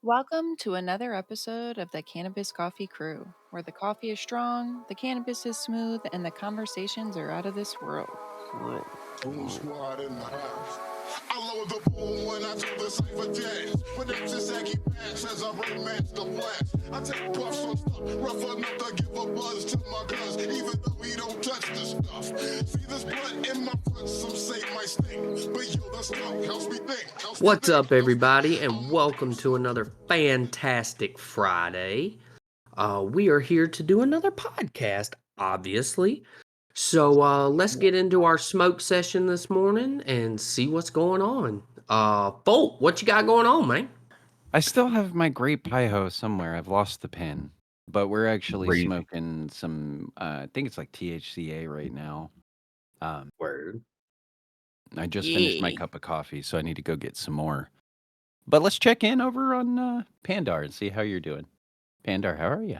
Welcome to another episode of the Cannabis Coffee Crew, where the coffee is strong, the cannabis is smooth, and the conversations are out of this world. Boom squad in the house. I lower the boom when I do the cipher dance. But that's just Aggie Bass as I romance the blast. I take puffs on stuff, rough enough to give a buzz to my guns, even though we don't touch the stuff. See this blood in my front, some say my stink. But yo, the stuff helps me think. What's up, everybody, and welcome to another fantastic Friday. We are here to do another podcast, obviously. So let's get into our smoke session this morning and see what's going on. Bolt, what you got going on, man? I still have my grape pie-ho somewhere. I've lost the pen. But we're actually Crazy. smoking some, I think it's like THCA right now. Word. I just finished my cup of coffee, so I need to go get some more. But let's check in over on Pandar and see how you're doing. Pandar, how are you?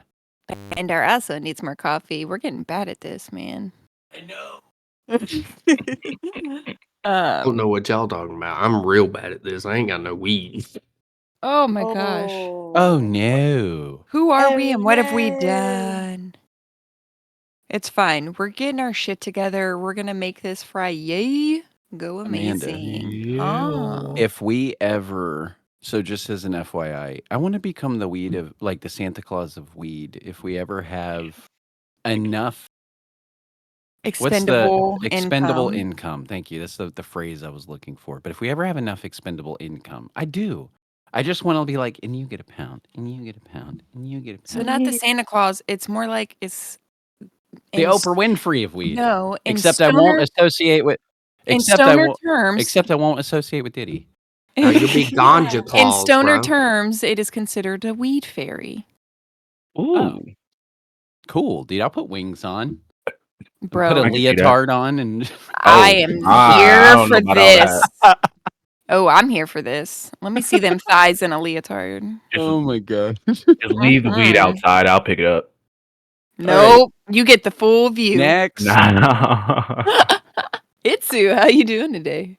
And our also needs more coffee. We're getting bad at this, man. I know. I um, don't know what y'all talking about. I'm real bad at this. I ain't got no weed. oh my gosh. Oh, no. Who are we and what have we no. done? It's fine. We're getting our shit together. We're going to make this fry. Yay. Go Amanda. amazing. Ah. If we ever, so just as an FYI, I want to become the weed of, like the Santa Claus of weed. If we ever have enough Expendable expendable income. income. Thank you. That's the phrase I was looking for. But if we ever have enough expendable income, I do. I just want to be like, and you get a pound, and you get a pound, and you get a pound. So not the Santa Claus. It's more like it's The Oprah Winfrey of weed. No, in Except stoner, I won't associate with. in Except I stoner won't. terms. Except I won't associate with Diddy. Now you'll be ganja claws, in stoner bro. terms, it is considered a weed fairy, Ooh, Oh. Cool, dude. I'll put wings on. bro. Put a I can see that. leotard on, and I am I here don't know for about all this. Oh, I'm here for this. Let me see them thighs in a leotard. oh my god. just leave the weed outside. I'll pick it up. Nope, you get the full view. Next. Nah. Itsu, how you doing today?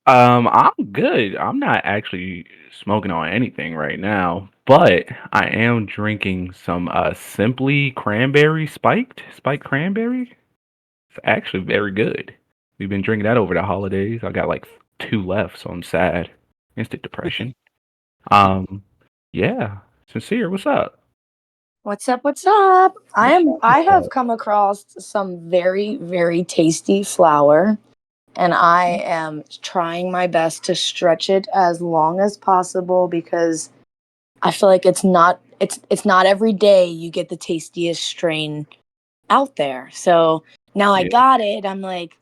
I'm good. I'm not actually smoking on anything right now, but I am drinking some Simply Cranberry spiked cranberry. It's actually very good. We've been drinking that over the holidays. I got like 2 left, so I'm sad. Instant depression. Yeah. Sincere, what's up? What's up? What's up? I have come across some very, very tasty flour, and I am trying my best to stretch it as long as possible because I feel like it's not every day you get the tastiest strain out there. So now I Yeah. got it. I'm like,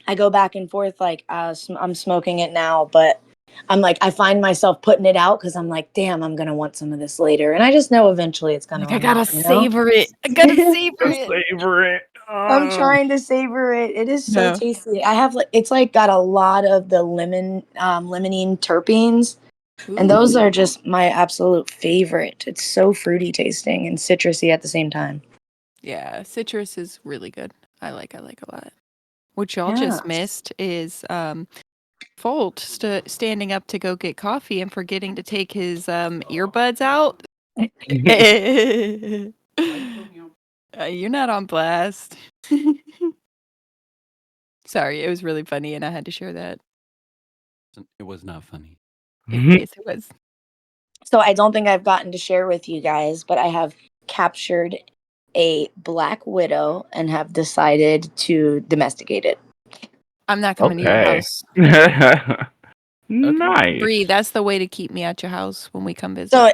I go back and forth like I'm smoking it now, but I'm like, I find myself putting it out because I'm like, damn, I'm gonna want some of this later, and I just know eventually it's gonna. Like, I run gotta out, you know? savor it. I gotta savor it. Savor it. I'm trying to savor it. It is so No. tasty. I have it's like got a lot of the limonene terpenes, and those are just my absolute favorite. It's so fruity tasting and citrusy at the same time. Yeah, citrus is really good. I like a lot. What y'all just missed is Folt standing up to go get coffee and forgetting to take his earbuds out. You're not on blast. Sorry, it was really funny and I had to share that. It was not funny. Yes, it was. So I don't think I've gotten to share with you guys, but I have captured a black widow and have decided to domesticate it. I'm not coming to your Okay. house. Nice. Bree, that's the way to keep me at your house when we come visit. So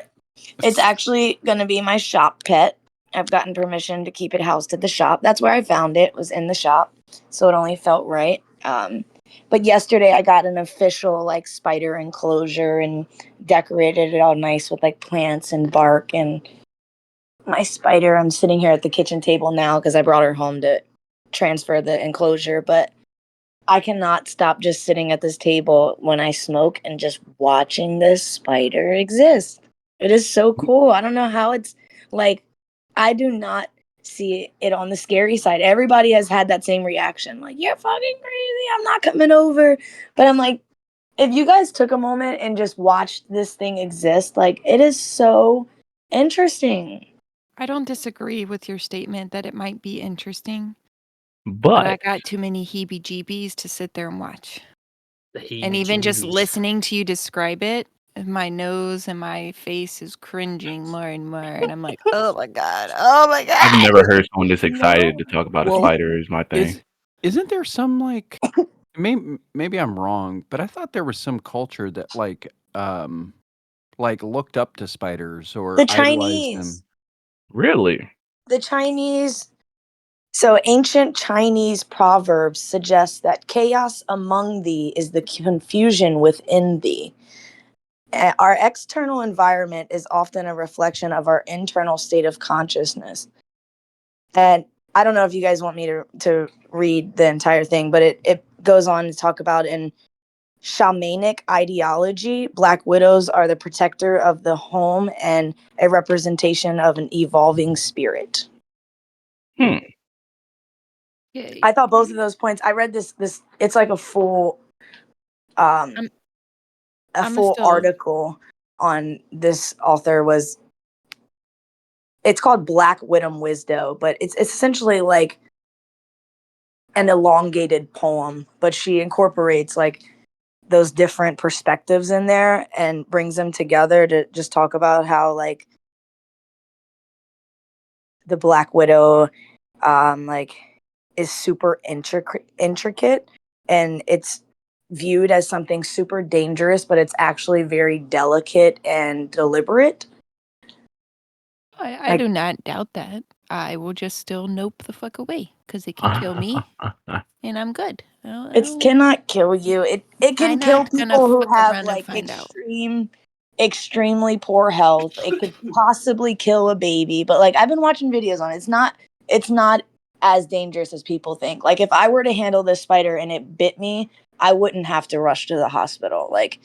it's actually going to be my shop pet. I've gotten permission to keep it housed at the shop. That's where I found it, was in the shop. So it only felt right. But yesterday I got an official like spider enclosure and decorated it all nice with like plants and bark. And my spider, I'm sitting here at the kitchen table now because I brought her home to transfer the enclosure. But I cannot stop just sitting at this table when I smoke and just watching this spider exist. It is so cool. I don't know how it's like, I do not see it on the scary side. Everybody has had that same reaction. Like, you're fucking crazy. I'm not coming over. But I'm like, if you guys took a moment and just watched this thing exist, like it is so interesting. I don't disagree with your statement that it might be interesting, but I But got too many heebie-jeebies to sit there and watch. The And even just heebie-jeebies. listening to you describe it, my nose and my face is cringing more and more, and I'm like, "Oh my god. Oh my I've god." never heard someone this No. excited to talk about a Well, spider is my thing. Isn't there some like maybe I'm wrong, but I thought there was some culture that like looked up to spiders or The idolized Chinese. them. Really? The Chinese. So ancient Chinese proverbs suggest that chaos among thee is the confusion within thee. Our external environment is often a reflection of our internal state of consciousness. And I don't know if you guys want me to read the entire thing, but it goes on to talk about in shamanic ideology, Black widows are the protector of the home and a representation of an evolving spirit. Hmm. Okay. I thought both of those points. I read this. It's like a full I'm still article on this author was. It's called Black Widow Wisdom, but it's essentially like an elongated poem, but she incorporates like those different perspectives in there and brings them together to just talk about how like the Black Widow like is super intricate and it's viewed as something super dangerous, but it's actually very delicate and deliberate. I Like do not doubt that. I will just still nope the fuck away because it can kill me and I'm good. it cannot kill you. It can I'm kill not gonna people who fuck have around and like find out. extremely poor health. It could possibly kill a baby, but like I've been watching videos on it. It's not as dangerous as people think. Like if I were to handle this spider and it bit me, I wouldn't have to rush to the hospital. Like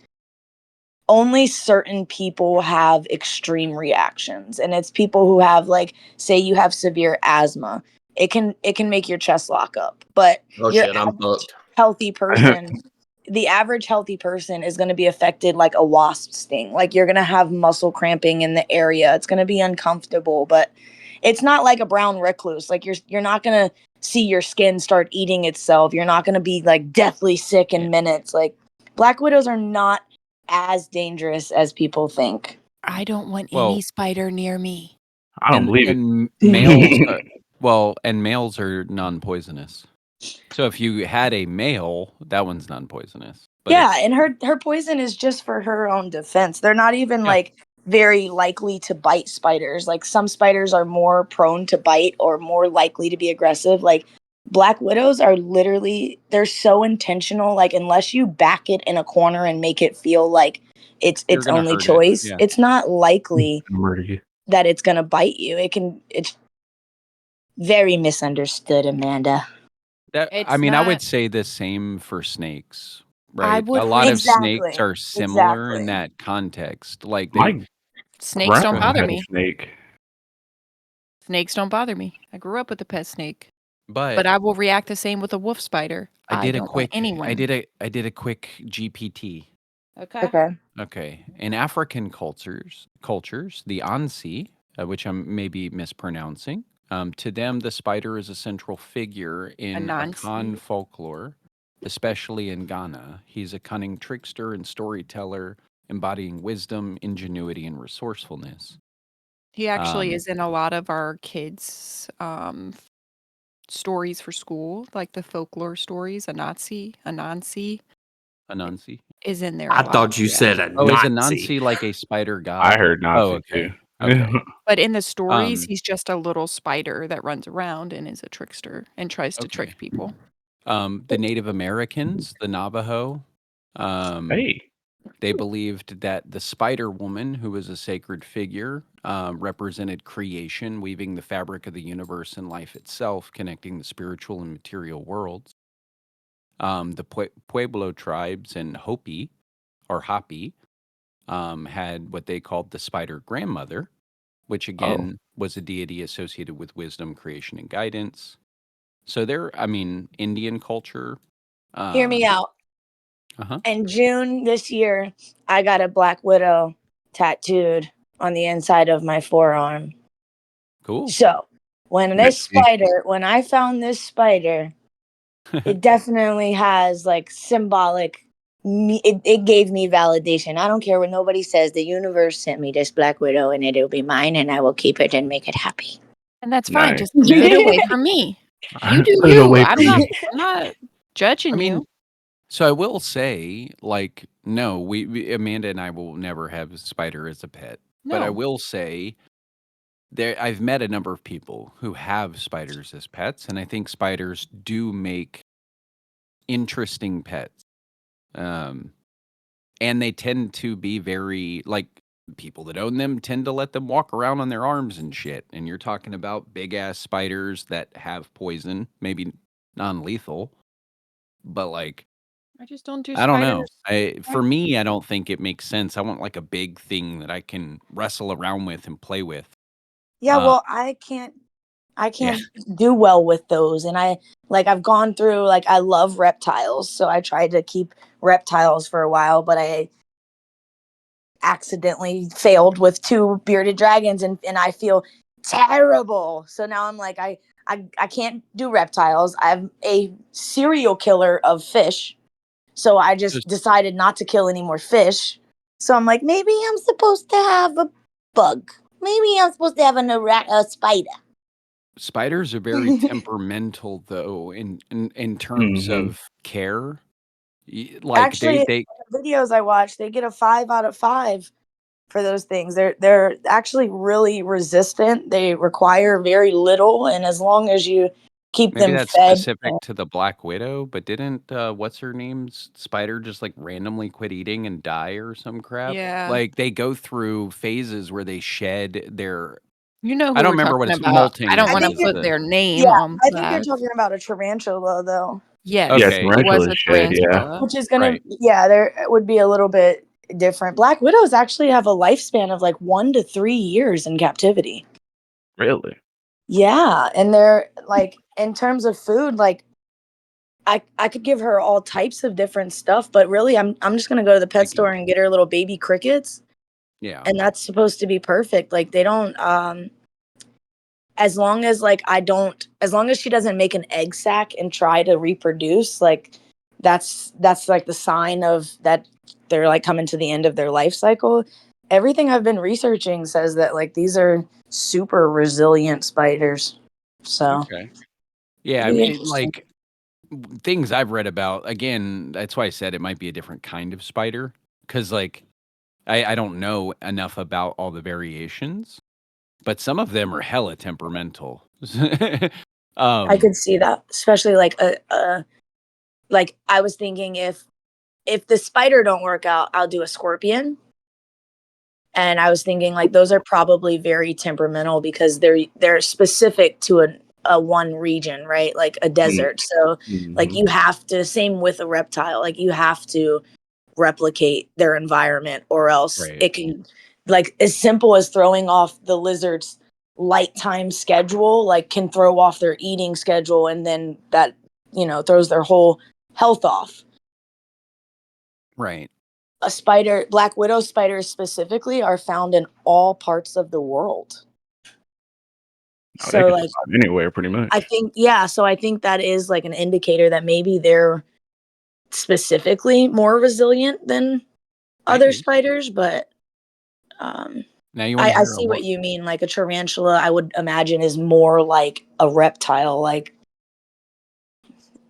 only certain people have extreme reactions, and it's people who have like say you have severe asthma. It can make your chest lock up, but Oh your shit, I'm fucked. healthy person, the average healthy person is going to be affected like a wasp sting. Like you're going to have muscle cramping in the area. It's going to be uncomfortable, but it's not like a brown recluse. Like you're not going to see your skin start eating itself. You're not going to be like deathly sick in minutes. Like black widows are not as dangerous as people think. I don't want Well, any spider near me. I don't believe it. and males and males are non-poisonous. So if you had a male, that one's non-poisonous. But Yeah, and her poison is just for her own defense. They're not even like very likely to bite spiders. Like some spiders are more prone to bite or more likely to be aggressive. Like black widows are literally they're so intentional. Like unless you back it in a corner and make it feel like it's you're its gonna only hurt it. choice, Yeah. it's not likely Murder you. that it's gonna bite you. It's very misunderstood, Amanda. I mean, I would say the same for snakes, I right? would A lot hope of snakes Exactly. are similar in Exactly. that context. Like they My snakes don't grandma bother had a me. snake. Snakes don't bother me. I grew up with a pet snake. But but I will react the same with a wolf spider. I don't want anyone. I did a quick GPT. Okay. Okay. Okay. In African cultures, the Ansi, which I'm maybe mispronouncing, to them the spider is a central figure in Akan Anansi. folklore, especially in Ghana. He's a cunning trickster and storyteller, embodying wisdom, ingenuity, and resourcefulness. He actually Um, is in a lot of our kids' stories for school, like the folklore stories. Anansi Anansi. is in there a I lot. thought you Yeah. said a Oh, is Nazi. Anansi like a spider I god? heard Oh, Nazi too. okay. Okay. But in the stories, Um, he's just a little spider that runs around and is a trickster and tries to okay. trick people. The Native Americans, the Navajo, Hey, they believed that the Spider Woman, who was a sacred figure, represented creation, weaving the fabric of the universe and life itself, connecting the spiritual and material worlds. The Pueblo tribes and Hopi, or Hopi, had what they called the Spider Grandmother, which oh, again was a deity associated with wisdom, creation, and guidance. So there, I mean, Indian culture. Hear me Um, out. In June this year, I got a black widow tattooed on the inside of my forearm. Cool. So when I found this spider, it definitely has like symbolic. It gave me validation. I don't care what nobody says. The universe sent me this black widow, and it'll be mine, and I will keep it and make it happy. And that's fine. Nice. Just keep it away from me. You do Put it you. away I'm from not. me. I'm not judging I mean, you. so I will say, like, no, we Amanda and I will never have a spider as a pet. But I No. will say I've met a number of people who have spiders as pets, and I think spiders do make interesting pets. Um, and they tend to be very like people that own them tend to let them walk around on their arms and shit. And you're talking about big ass spiders that have poison, maybe non-lethal, but like I just don't do I don't know. spiders. For me, I don't think it makes sense. I want like a big thing that I can wrestle around with and play with. Yeah, Uh, well, I can't yeah, do well with those, and I've gone through, like, I love reptiles, so I tried to keep reptiles for a while, but I accidentally failed with two bearded dragons, and I feel terrible. So now I'm like, I can't do reptiles. I'm a serial killer of fish, so I just just decided not to kill any more fish. So I'm like, maybe I'm supposed to have a bug. Maybe I'm supposed to have a spider. spiders are very temperamental, though, in terms Hmm. of care. Like Actually, they the videos I watch, they get a 5 out of 5 for those things. They're actually really resistant. They require very little, and as long as you keep maybe them that's fed. specific to the Black Widow, but didn't what's her name's spider just like randomly quit eating and die or some crap? Yeah. Like they go through phases where they shed their You know I who don't we're remember what talking it's about. I don't I want molting to think is you're, put the their name yeah, on I think you're blast. talking about a tarantula, though, Yes, Yeah, okay, it was tarantulas a shed. Yeah, tarantula. which is gonna, right. yeah, there would be a little bit different. Black widows actually have a lifespan of like 1 to 3 years in captivity. really. Yeah, and they're like, in terms of food, like, I could give her all types of different stuff, but really I'm just gonna go to the pet store Like, and get her little baby crickets, yeah, and that's supposed to be perfect. Like, they don't as long as, like, as long as she doesn't make an egg sac and try to reproduce, like, that's like the sign of that they're like coming to the end of their life cycle. Everything I've been researching says that, like, these are super resilient spiders. So okay. Yeah, I it'll be mean, interesting. like things I've read about, again, that's why I said it might be a different kind of spider. Cause like I don't know enough about all the variations, but some of them are hella temperamental. I um could see that, especially like a like, I was thinking, if the spider don't work out, I'll do a scorpion. And I was thinking, like, those are probably very temperamental because they're specific to a one region, right? Like a desert. So, like, Mm-hmm. you have to, same with a reptile, like, you have to replicate their environment, or else right. it can, like, as simple as throwing off the lizard's light time schedule, like, can throw off their eating schedule, and then that, throws their whole health off. Right. Black widow spiders specifically are found in all parts of the world. Oh, they So, can like, survive anywhere, pretty I much. think, yeah, so I think that is like an indicator that maybe they're specifically more resilient than other Maybe. spiders, but um Now you want to I hear a see what more you mean. Like, a tarantula, I would imagine, is more like a reptile. Like,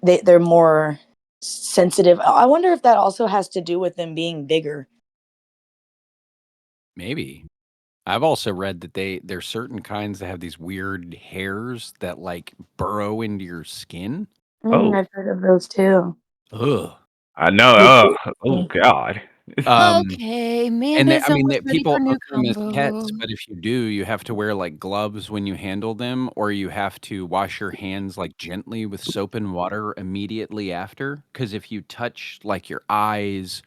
they're more sensitive. I wonder if that also has to do with them being bigger. maybe. I've also read that there's certain kinds that have these weird hairs that like burrow into your skin. Oh, I've heard of those too. Ugh. I know. Which Oh God. Um, Okay, and Amanda's I mean, almost that ready people for new own them as combo. pets, but if you do, you have to wear like gloves when you handle them, or you have to wash your hands like gently with soap and water immediately after. Because if you touch like your eyes,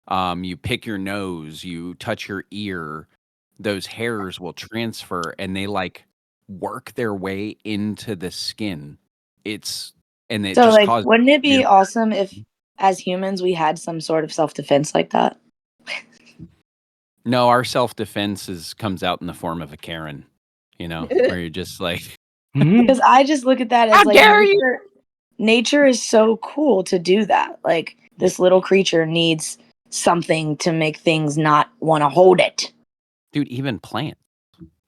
you pick your nose, you touch your ear, those hairs will transfer and they like work their way into the skin. It's and it So, just like, causes wouldn't it be weird. awesome if as humans we had some sort of self-defense like that? No, our self-defense comes out in the form of a Karen, where you're just like, Because I just look at that How as like dare you? nature is so cool to do that. Like this little creature needs something to make things not want to hold it. dude, even plants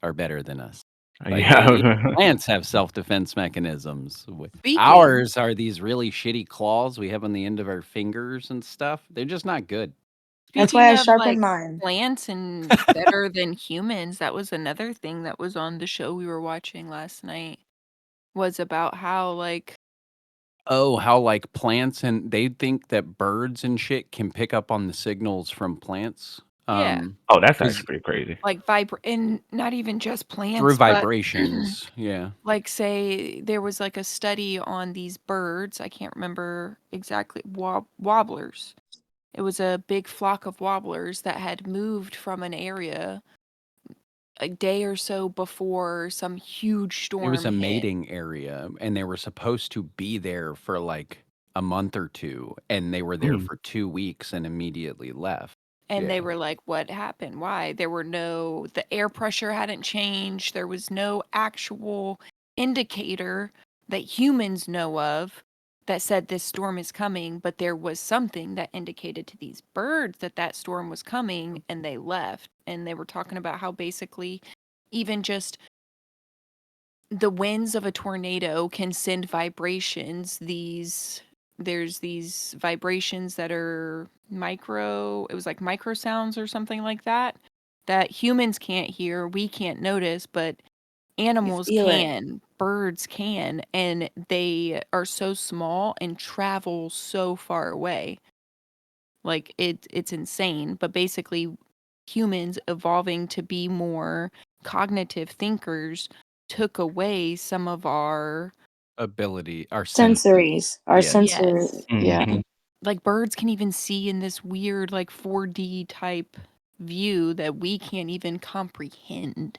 are better than us. Like Yeah. plants have self-defense mechanisms. Speaking. Ours are these really shitty claws we have on the end of our fingers and stuff. They're just not good. That's why I Speaking of sharpen mine. plants and better than humans, that was another thing that was on the show we were watching last night. Was about how How like plants, and they think that birds and shit can pick up on the signals from plants. Yeah. Oh, that's 'Cause actually pretty crazy. and not even just plants, through but vibrations, yeah. like say there was like a study on these birds. I can't remember exactly. Wobblers. It was a big flock of wobblers that had moved from an area a day or so before some huge It was storm a hit. mating area, and they were supposed to be there for like a month or two, and they were there for 2 weeks and immediately left. And they Yeah. were like, what happened? Why? The air pressure hadn't changed. There was no actual indicator that humans know of that said this storm is coming, but there was something that indicated to these birds that that storm was coming, and they left. And they were talking about how basically even just the winds of a tornado can send vibrations. There's these vibrations that are it was like micro sounds or something like that humans can't hear, we can't notice, but animals feel it. can, birds can, and they are so small and travel so far away. Like it's insane, but basically humans evolving to be more cognitive thinkers took away some of our Ability, our senses. Sensories. Our Yes. sensories. Yeah. Mhm. Like birds can even see in this weird like 4D type view that we can't even comprehend.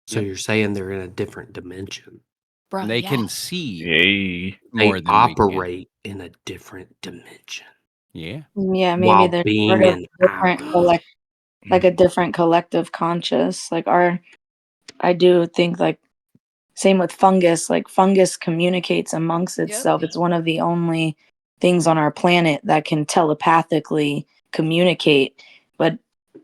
So Yep. you're saying they're in a different dimension. Bro, They can yes. see Yay. more They than we can. operate in a different dimension Yeah. Yeah, maybe while they're being sort of in different ours. like a different collective conscious. Like I do think like same with fungus, like fungus communicates amongst itself. It's one of the only things on our planet that can telepathically communicate. But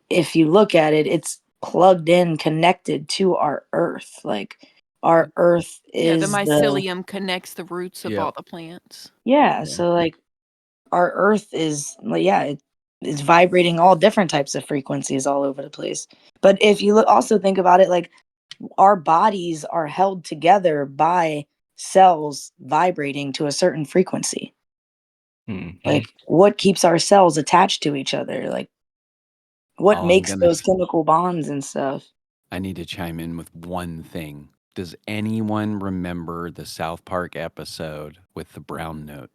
if you look at it, it's plugged in, connected to our earth. Like our earth Yeah, the is mycelium connects the roots of Yep. all the plants. yeah, so like our earth is like it's vibrating all different types of frequencies all over the place. But if you also think about it, like our bodies are held together by cells vibrating to a certain frequency. Mhm. Like what keeps our cells attached to each other? Like what I'm makes gonna those chemical bonds and stuff? I need to chime in with one thing. Does anyone remember the South Park episode with the brown note?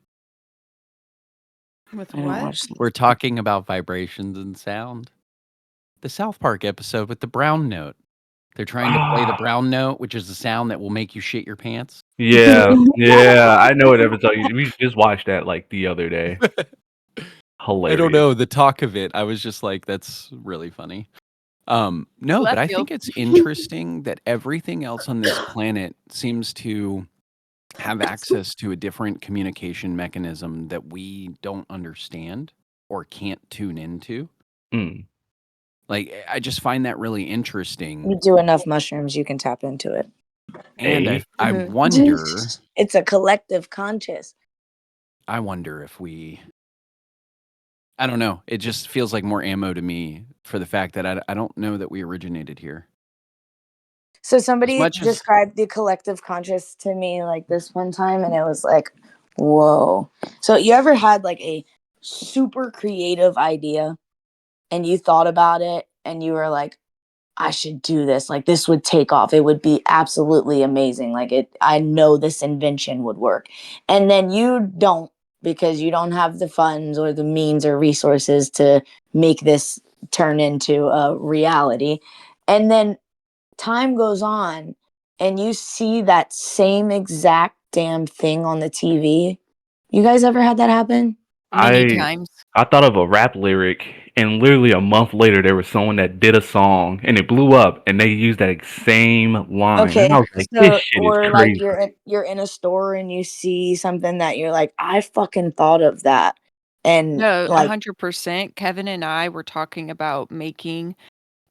With I don't watch. We're talking about vibrations and sound. The South Park episode with the brown note. They're trying to play the brown note, which is the sound that will make you shit your pants. Yeah, yeah. I know what episode we just watched that like the other day. Hilarious. I don't know the talk of it. I was just like, that's really funny. No, but Left I field. think it's interesting that everything else on this planet seems to have access to a different communication mechanism that we don't understand or can't tune into. Mm. Like, I just find that really interesting. You do enough mushrooms, you can tap into it. And Hey. I wonder, It's a collective conscious. I wonder if I don't know. It just feels like more ammo to me for the fact that I don't know that we originated here. So As somebody much as described the collective conscious to me like this one time, and it was like, whoa. So you ever had like a super creative idea and you thought about it and you were like, I should do this. Like this would take off. It would be absolutely amazing. I know this invention would work. And then you don't because you don't have the funds or the means or resources to make this turn into a reality. And then time goes on and you see that same exact damn thing on the TV. You guys ever had that happen? Many I times. I thought of a rap lyric, and literally a month later, there was someone that did a song, and it blew up, and they used that same line, and I Okay, was like, "This so shit is or like crazy." you're in a store and you see something that you're like, I fucking thought of that, and No, like 100%. Kevin and I were talking about making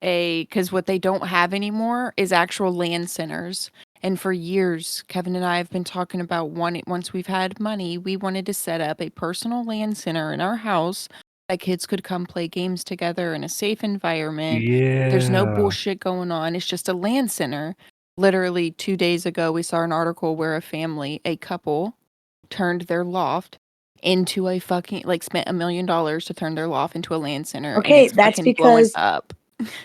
because what they don't have anymore is actual land centers. And for years, Kevin and I have been talking about once we've had money, we wanted to set up a personal land center in our house that kids could come play games together in a safe environment. There's no Yeah. bullshit going on. It's just a land center. Literally 2 days ago, we saw an article where a couple, turned their loft into a fucking like spent $1 million to turn their loft into a land center, and okay, it's fucking blowing up.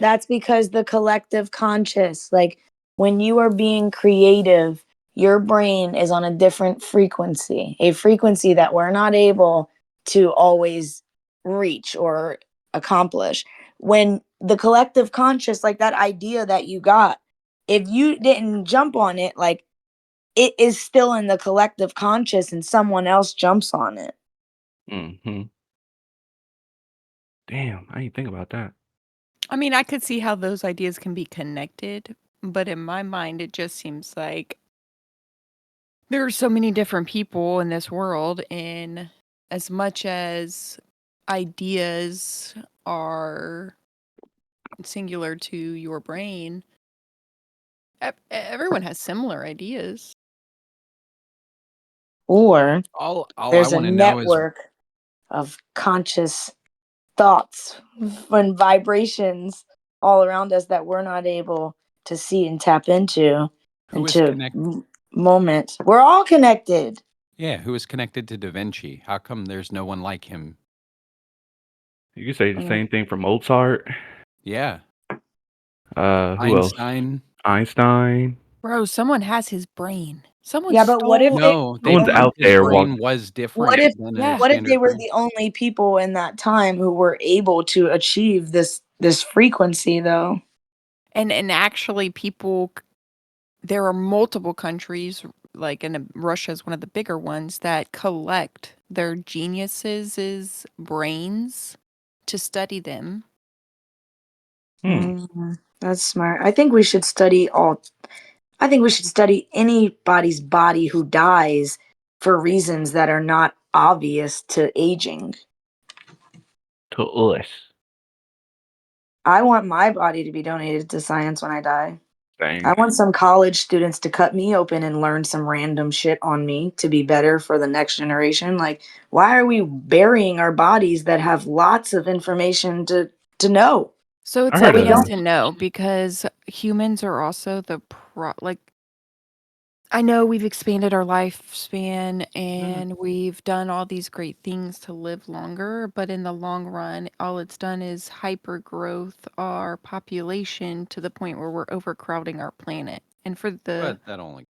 that's because the collective conscious, like when you are being creative, your brain is on a different frequency, a frequency that we're not able to always reach or accomplish. When the collective conscious, like that idea that you got, if you didn't jump on it, like it is still in the collective conscious and someone else jumps on it. Mhm. Damn, I didn't think about that. I mean, I could see how those ideas can be connected, but in my mind, it just seems like there are so many different people in this world, and as much as ideas are singular to your brain, everyone has similar ideas. Or All I there's a want to know is network of conscious thoughts and vibrations all around us that we're not able to see and tap into who is into connected. moments. We're all connected. Yeah, who is connected to Da Vinci? How come there's no one like him? You could say the Mm. same thing for Mozart. Yeah, Who else? Einstein. Einstein. Bro, someone has his brain. Someone Yeah, but what if stole they No, his they Someone's brain. proved out his there brain walking. was what different if than a Yeah. what if they standard were brain. the only people in that time who were able to achieve this frequency though? And actually there are multiple countries, like Russia is one of the bigger ones, that collect their geniuses' brains to study them. Hmm. That's smart. I think we should study anybody's body who dies for reasons that are not obvious to aging. To us. I want my body to be donated to science when I die. I Dang. want some college students to cut me open and learn some random shit on me to be better for the next generation. Like, why are we burying our bodies that have lots of information to know? So I it's a But heard we yes don't. of and no, because humans are also like, I know we've expanded our lifespan and we've done all these great things to live longer, but in the long run, all it's done is hyper growth our population to the point where we're overcrowding our planet. And for But that only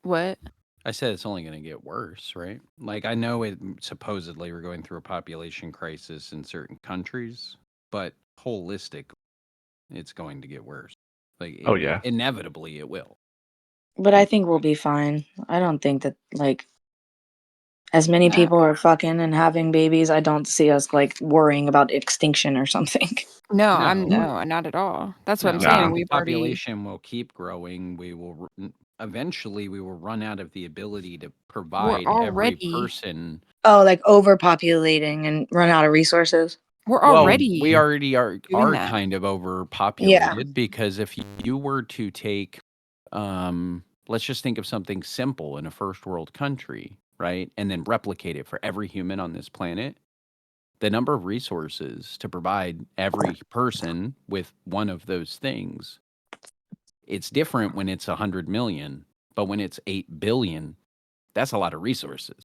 what? I said it's only going to get worse, right? Like I know supposedly we're going through a population crisis in certain countries, but holistic, it's going to get worse. Like Oh yeah. inevitably it will. But I think we'll be fine. I don't think that like as many No, people are fucking and having babies, I don't see us like worrying about extinction or something. No, not at all. That's what I'm no, I saying. Nah. think the We've already population will keep growing. Eventually we will run out of the ability to we're provide every already person. Oh, like overpopulating and run out of resources. we're Well, we already already doing are that. kind of Yeah. overpopulated because if you were to take, let's just think of something simple in a first world country, right? And then replicate it for every human on this planet, the number of resources to provide every person with one of those things, it's different when it's 100 million, but when it's 8 billion, that's a lot of resources.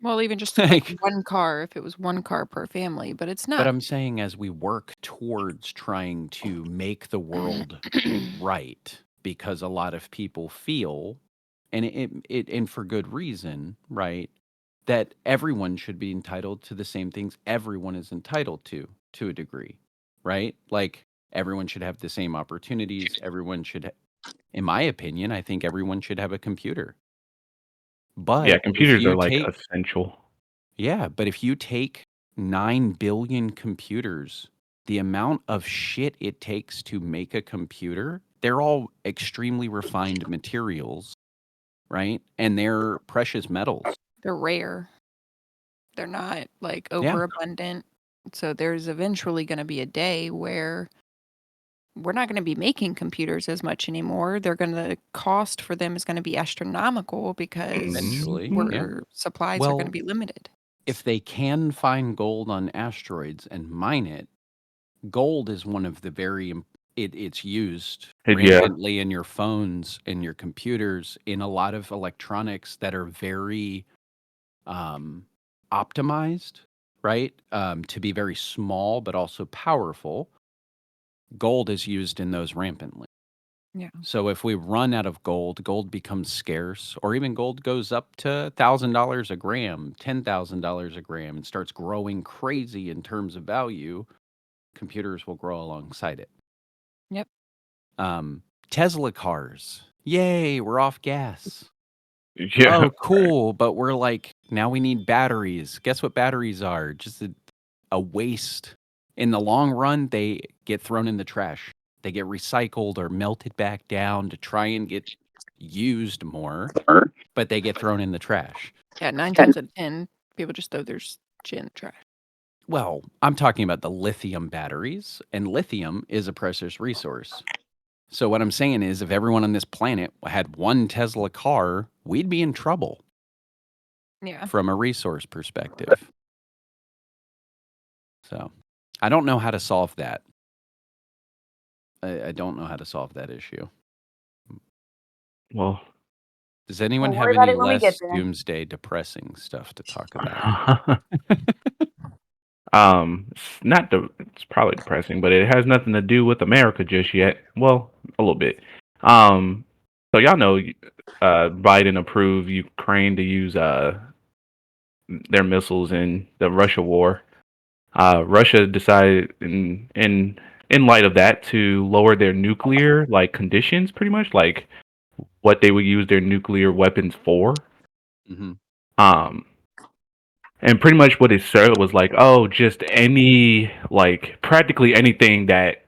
Well, even just like Like, one car, if it was one car per family, but it's but not. I'm saying as we work towards trying to make the world right, because a lot of people feel, and and for good reason, right, that everyone should be entitled to the same things everyone is entitled to a degree, right? Like everyone should have the same opportunities. Everyone should, in my opinion, I think everyone should have a computer. Yeah, But if computers you are like take essential. Yeah, but if you take 9 billion computers, the amount of shit it takes to make a computer, they're all extremely refined materials, right? And they're precious metals. They're rare. They're not like Yeah. overabundant. So there's eventually going to be a day where we're not going to be making computers as much anymore. They're going to cost for them is going to be astronomical because Eventually, yeah. supplies are going to Well, be limited. if they can find gold on asteroids and mine it, gold is one of the it's used Yeah. rampantly in your phones, in your computers, in a lot of electronics that are very optimized, right? To be very small but also powerful. Gold is used in those rampantly. Yeah. So if we run out of gold, gold becomes scarce, or even gold goes up to $1,000 a gram, $10,000 a gram, and starts growing crazy in terms of value. Computers will grow alongside it. Yep. Tesla cars. Yay, we're off gas. Yeah. Oh, cool. But we're like, now we need batteries. Guess what batteries are? Just a waste. In the long run, they get thrown in the trash. They get recycled or melted back down to try and get used more, but they get thrown in the trash. Yeah, 9 times out of 10, people just throw their shit in the trash. Well, I'm talking about the lithium batteries, and lithium is a precious resource. So what I'm saying is if everyone on this planet had one Tesla car, we'd be in trouble Yeah. from a resource perspective. So I don't know how to solve that. I don't know how to solve that issue. Well, Does anyone We'll have worry about any it when we get less there. doomsday depressing stuff to talk about? it's probably depressing, but it has nothing to do with America just yet. Well, a little bit. So y'all know, Biden approved Ukraine to use their missiles in the Russia war. Russia decided in light of that to lower their nuclear conditions, pretty much like what they would use their nuclear weapons for. Mm-hmm. And pretty much what it said was like, oh, just practically anything that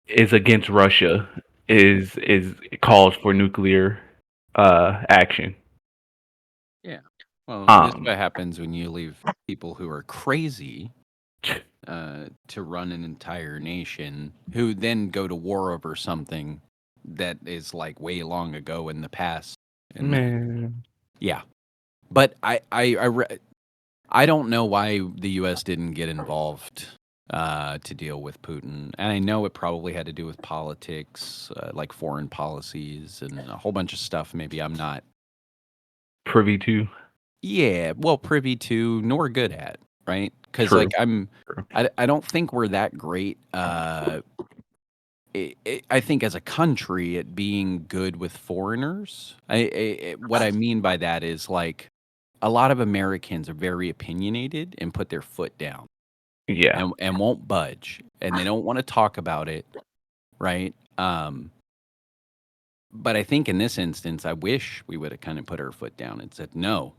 is against Russia is calls for nuclear action. Yeah. Well, this is Um, what happens when you leave people who are crazy to run an entire nation, who then go to war over something that is like way long ago in the past. And man, yeah, but I don't know why the U.S. didn't get involved to deal with Putin, and I know it probably had to do with politics, like foreign policies and a whole bunch of stuff. Maybe I'm not privy to. privy to nor good at, right? Because like True. I don't think we're that great. I think as a country, at being good with foreigners. What I mean by that is like a lot of Americans are very opinionated and put their foot down Yeah. and won't budge, and they don't want to talk about it, right? But I think in this instance, I wish we would have kind of put our foot down and said no.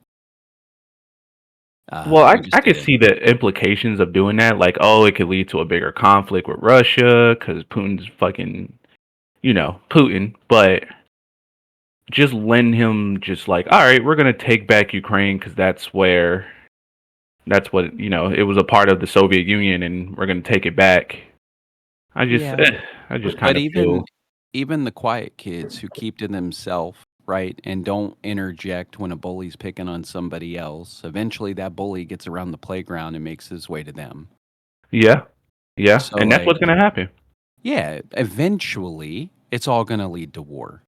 Well, We I just could didn't. see the implications of doing that. Like, oh, it could lead to a bigger conflict with Russia because Putin's fucking, Putin. But just letting him just like, all right, we're gonna take back Ukraine because that's what it was a part of the Soviet Union, and we're gonna take it back. I just, Yeah, I just kind but of feel, even the quiet kids who keep to themselves, right, and don't interject when a bully's picking on somebody else, eventually that bully gets around the playground and makes his way to them. yeah, So, and that's what's like, gonna happen. yeah, eventually it's all going to lead to war.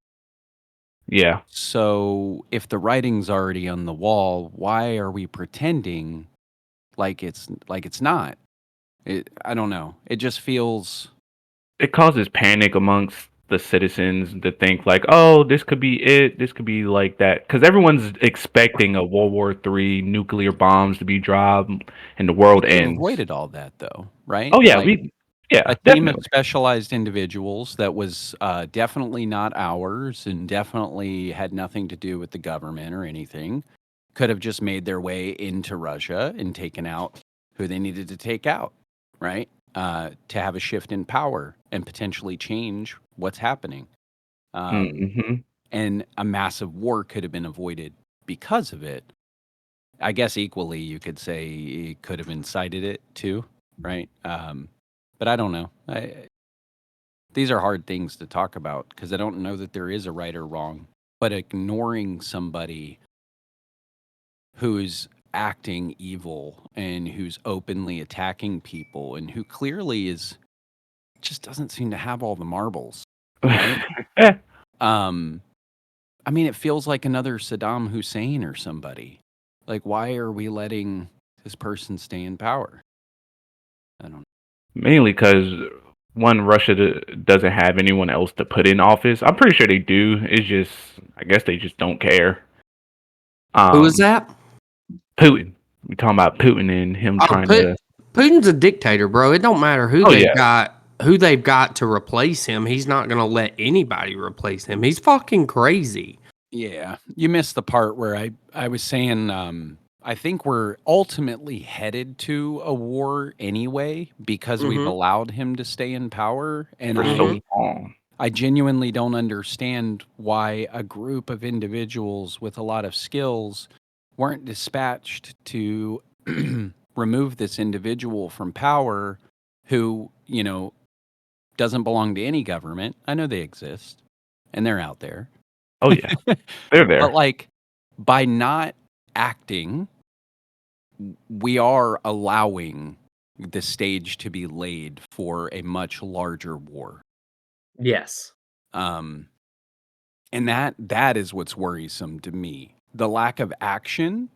Yeah. So, if the writing's already on the wall, why are we pretending like it's not? I don't know. It just feels It causes panic amongst the citizens to think like, oh, this could be it. This could be like that because everyone's expecting a World War III nuclear bombs to be dropped and the but world they've ends. avoided all that though, right? Oh yeah, Like yeah, a team of definitely. specialized individuals that was definitely not ours and definitely had nothing to do with the government or anything. could have just made their way into Russia and taken out who they needed to take out, right? To have a shift in power and potentially change what's happening. Mm-hmm. And a massive war could have been avoided because of it. I guess equally, you could say it could have incited it too, right? But I don't know. These are hard things to talk about because I don't know that there is a right or wrong. But ignoring somebody who's acting evil and who's openly attacking people and who clearly just doesn't seem to have all the marbles, right? I mean, it feels like another Saddam Hussein or somebody. Like, why are we letting this person stay in power? I don't know. Mainly because Russia doesn't have anyone else to put in office. I'm pretty sure they do. It's just, I guess they just don't care. Who is that? Putin. We're talking about Putin and him Oh, trying to. Putin's a dictator, bro. It don't matter who Oh they've yeah, got, to replace him. He's not gonna let anybody replace him. He's fucking crazy. Yeah, you missed the part where I was saying I think we're ultimately headed to a war anyway because we've allowed him to stay in power, and for so long. I genuinely don't understand why a group of individuals with a lot of skills weren't dispatched to remove this individual from power who, doesn't belong to any government. I know they exist and they're out there. Oh yeah, they're there. But like by not acting, we are allowing the stage to be laid for a much larger war. Yes. And that is what's worrisome to me. The lack of action,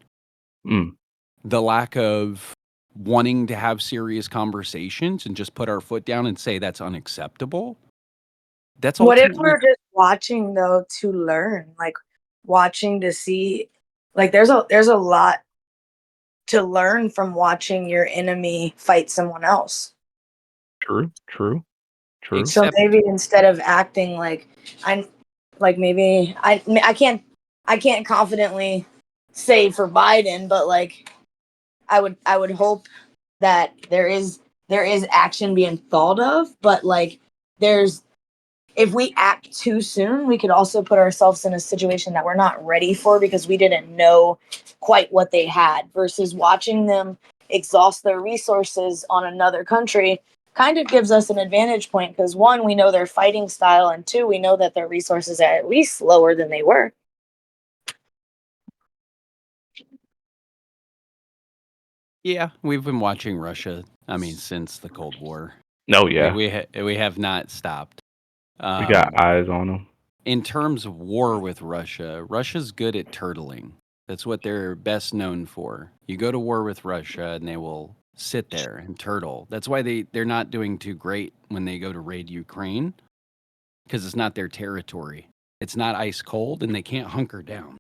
the lack of wanting to have serious conversations and just put our foot down and say that's unacceptable. That's What if ultimately we're just watching though to learn, like watching to see, like there's a lot to learn from watching your enemy fight someone else. True. So Except maybe instead of acting like I'm, like maybe I can't confidently say for Biden, but like I would hope that there is action being thought of, but like there's if we act too soon, we could also put ourselves in a situation that we're not ready for because we didn't know quite what they had versus watching them exhaust their resources on another country kind of gives us an advantage point because one, we know their fighting style, and two, we know that their resources are at least lower than they were. yeah, we've been watching Russia. I mean, since the Cold War. Oh yeah, We have not stopped. we got eyes on them. In terms of war with Russia, Russia's good at turtling. That's what they're best known for. You go to war with Russia and they will sit there and turtle. That's why they're not doing too great when they go to raid Ukraine because it's not their territory. It's not ice cold and they can't hunker down.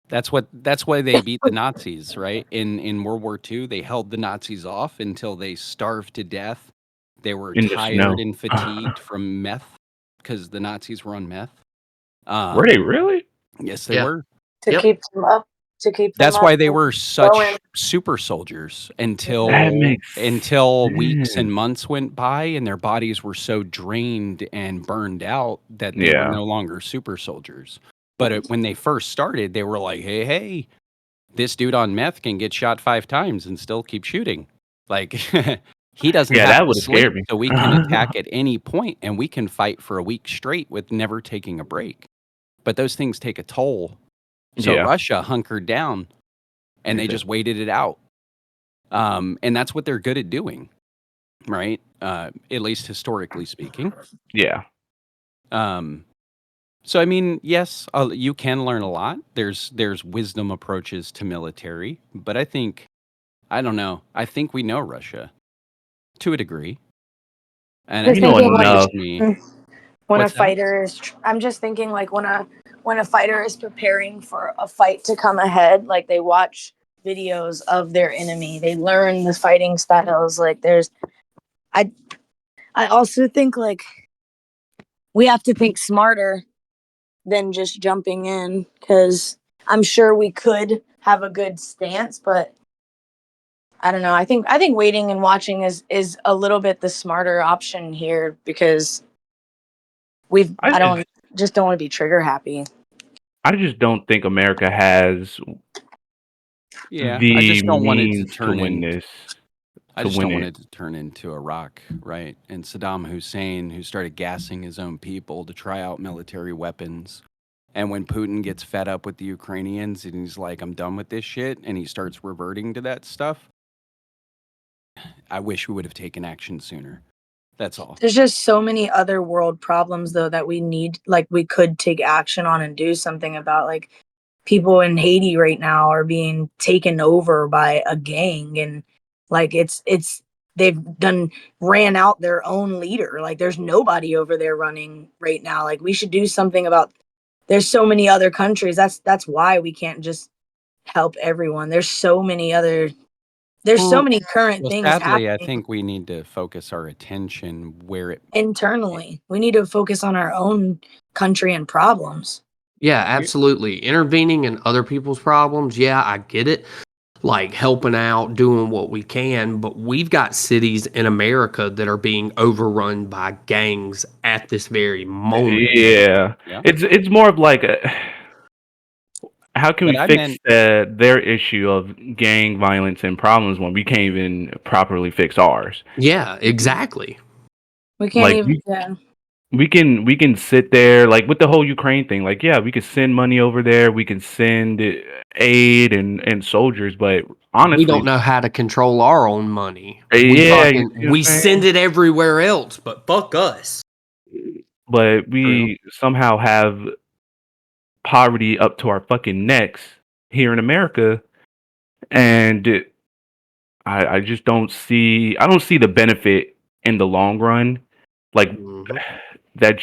That's why they beat the Nazis, right? In World War II, they held the Nazis off until they starved to death. They were In the snow. tired and fatigued from meth because the Nazis were on meth. Were they really? Yes, they Yeah. were. To keep them up. That's why they and were such going. super soldiers That until makes weeks and sense. months went by and their bodies were so drained and burned out that they were Yeah. no longer super soldiers. But when they first started, they were like, hey, this dude on meth can get shot 5 times and still keep shooting. Like, he doesn't Yeah, have that to would have sleep, scared me. so we can attack at any point and we can fight for a week straight with never taking a break. But those things take a toll. So Yeah. Russia hunkered down and they just waited it out. And that's what they're good at doing, right? At least historically speaking. Yeah. So I mean, yes, you can learn a lot. There's wisdom approaches to military, but I don't know. I think we know Russia to a degree, and I Just You know think it thinking enough. worries me. when a What's that? fighter is I'm just thinking like when a fighter is preparing for a fight to come ahead, like they watch videos of their enemy, they learn the fighting styles. Like I I also think like we have to think smarter than just jumping in because I'm sure we could have a good stance, but I don't know. I think waiting and watching is a little bit the smarter option here because I I just don't want to be trigger happy. I just don't think America has Yeah, I the just don't want it to means to turn win in. this. I To just win don't want it. it to turn into Iraq, right? And Saddam Hussein, who started gassing his own people to try out military weapons. And when Putin gets fed up with the Ukrainians and he's like, I'm done with this shit, and he starts reverting to that stuff, I wish we would have taken action sooner. That's all. There's just so many other world problems though that we need, like we could take action on and do something about. Like people in Haiti right now are being taken over by a gang, and like they've ran out their own leader. Like there's nobody over there running right now. Like we should do something about. There's so many other countries. That's why we can't just help everyone. There's so many Well, current Well, things sadly, I happening think we need to focus our attention where it. internally. We need to focus on our own country and problems. yeah, absolutely. Intervening in other people's problems, yeah, I get it. Like helping out, doing what we can, but we've got cities in America that are being overrun by gangs at this very moment. Yeah. Yeah. It's more of like how can we But I fix meant, their issue of gang violence and problems when we can't even properly fix ours? Yeah, exactly. We can't Like even. Yeah. we can sit there like with the whole Ukraine thing. Like yeah, we could send money over there. We can send aid and soldiers, but We don't honestly, know how to control our own money. yeah, you see what We I'm send saying? it everywhere else, but fuck us. But true. we somehow have poverty up to our fucking necks here in America, and I just don't see the benefit in the long run. Like Mhm. it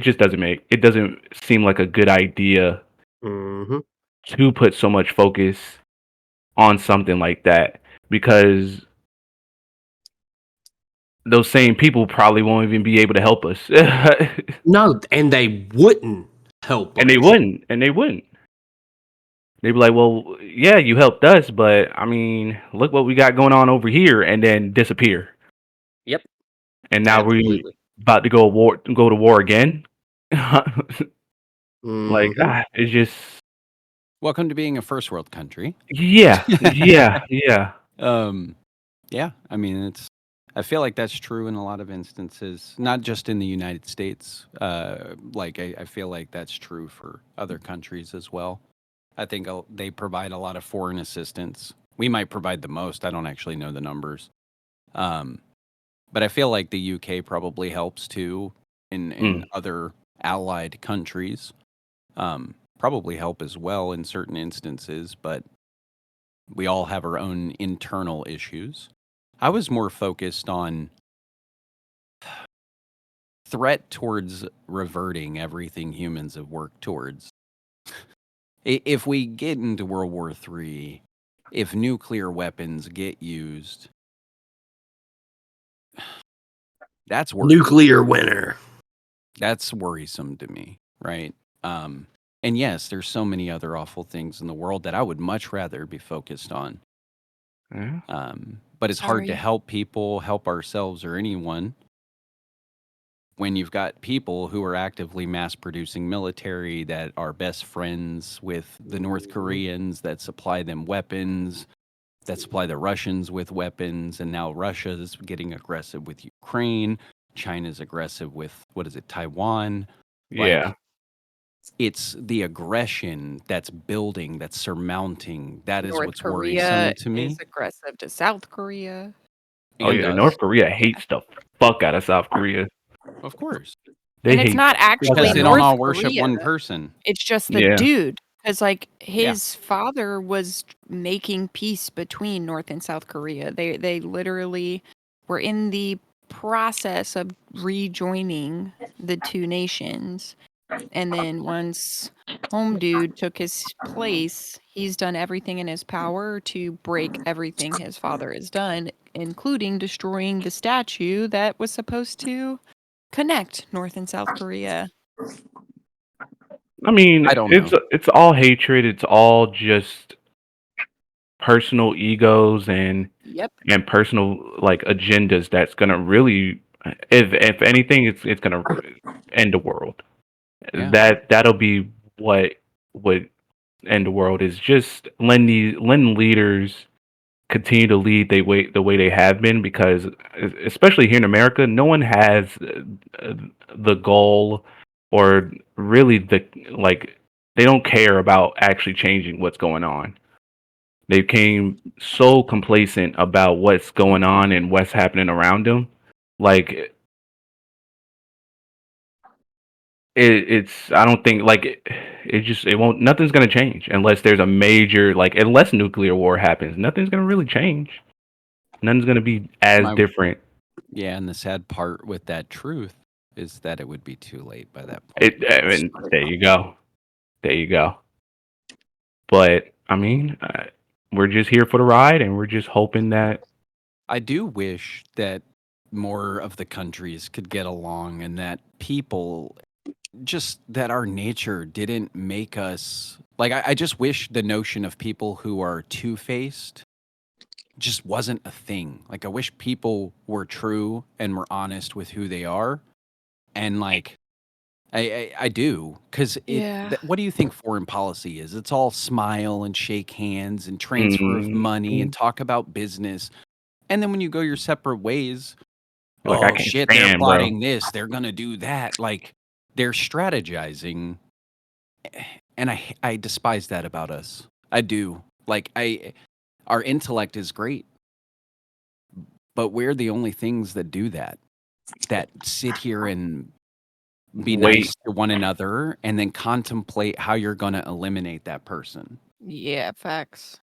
just doesn't seem like a good idea Mhm. to put so much focus on something like that because those same people probably won't even be able to help us. And No, and they wouldn't help they us. wouldn't. And they wouldn't. They'd be like, well, yeah, you helped us, but I mean, look what we got going on over here, and then disappear. Yep, And now we absolutely. about to go to war again. Like, Mhm. it's just, Welcome to being a first world country. yeah, yeah, yeah. Yeah, I mean, I feel like that's true in a lot of instances, not just in the United States. I feel like that's true for other countries as well. I think they provide a lot of foreign assistance. We might provide the most. I don't actually know the numbers. Um, but I feel like the UK probably helps too in Mm. other allied countries. Probably help as well in certain instances, but we all have our own internal issues. I was more focused on threat towards reverting everything humans have worked towards. If we get into World War III, if nuclear weapons get used, that's worrisome. Nuclear winter. That's worrisome to me, right? And yes, there's so many other awful things in the world that I would much rather be focused on. Yeah. But it's hard to Sorry. help people, help ourselves, or anyone when you've got people who are actively mass producing military that are best friends with the North Koreans that supply them weapons, that supply the Russians with weapons, and now Russia's getting aggressive with Ukraine. China's aggressive with, what is it, Taiwan? Yeah. Like, it's the aggression that's building, that's surmounting. That is North what's worrisome Korea to is me. aggressive to South Korea. Oh And yeah, North us, Korea Yeah. hates the fuck out of South Korea. of course, They And it's hate not the fuck actually because out they of don't them. North all worship Korea. one person. It's just the Yeah. dude. Because, like, Yeah. his father was making peace between North and South Korea. They literally were in the process of rejoining the two nations. And then once Home Dude took his place, he's done everything in his power to break everything his father has done, including destroying the statue that was supposed to connect North and South Korea. I mean, I don't know. it's all hatred. It's all just personal egos Yep. and personal like agendas that's gonna really, if anything, it's gonna end the world. Yeah. That'll be what end the world is. Just letting leaders continue to lead the way they have been, because especially here in America, no one has uh, the goal, or really like they don't care about actually changing what's going on. They became so complacent about what's going on and what's happening around them. Like it's I don't think like it won't, nothing's gonna change unless there's a major, like, unless nuclear war happens. Nothing's gonna really change. Nothing's gonna be as My different. Yeah, and the sad part with that truth is that it would be too late by that point. I mean, there you go. There you go. But I mean, we're just here for the ride, and we're just hoping that. I do wish that more of the countries could get along and that people just that our nature didn't make us like I just wish the notion of people who are two-faced just wasn't a thing. Like I wish people were true and were honest with who they are. And like I do because Yeah. what do you think foreign policy is? It's all smile and shake hands and transfer of money and Mhm. talk about business. And then when you go your separate ways, Like, I oh can't shit, they're stand, bro. plotting this, they're gonna do that. Like they're strategizing, and I despise that about us. I do. Like our intellect is great, but we're the only things that do that. That sit here and be Wait. nice to one another and then contemplate how you're going to eliminate that person. Yeah, facts.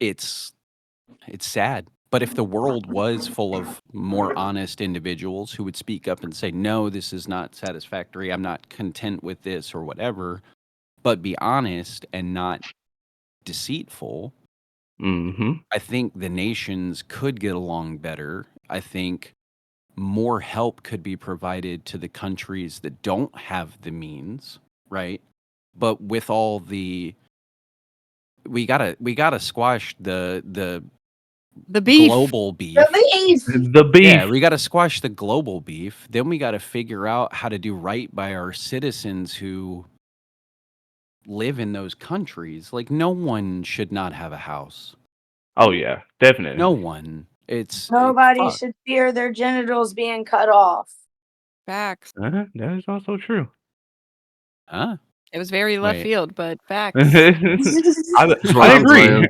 It's sad. But if the world was full of more honest individuals who would speak up and say, "No, this is not satisfactory. I'm not content with this or whatever," but be honest and not deceitful, Mhm. I think the nations could get along better. I think more help could be provided to the countries that don't have the means, right? But with all the we gotta squash The beef. global beef. The Yeah, beef. we gotta squash the global beef. Then we gotta figure out how to do right by our citizens who live in those countries. Like no one should not have a house. Oh yeah, No definitely. one. It's Nobody fuck. should fear their genitals being cut off. Facts. That is also true. Huh? It was very left Wait. field, but facts. I That's what I I'm agree. saying.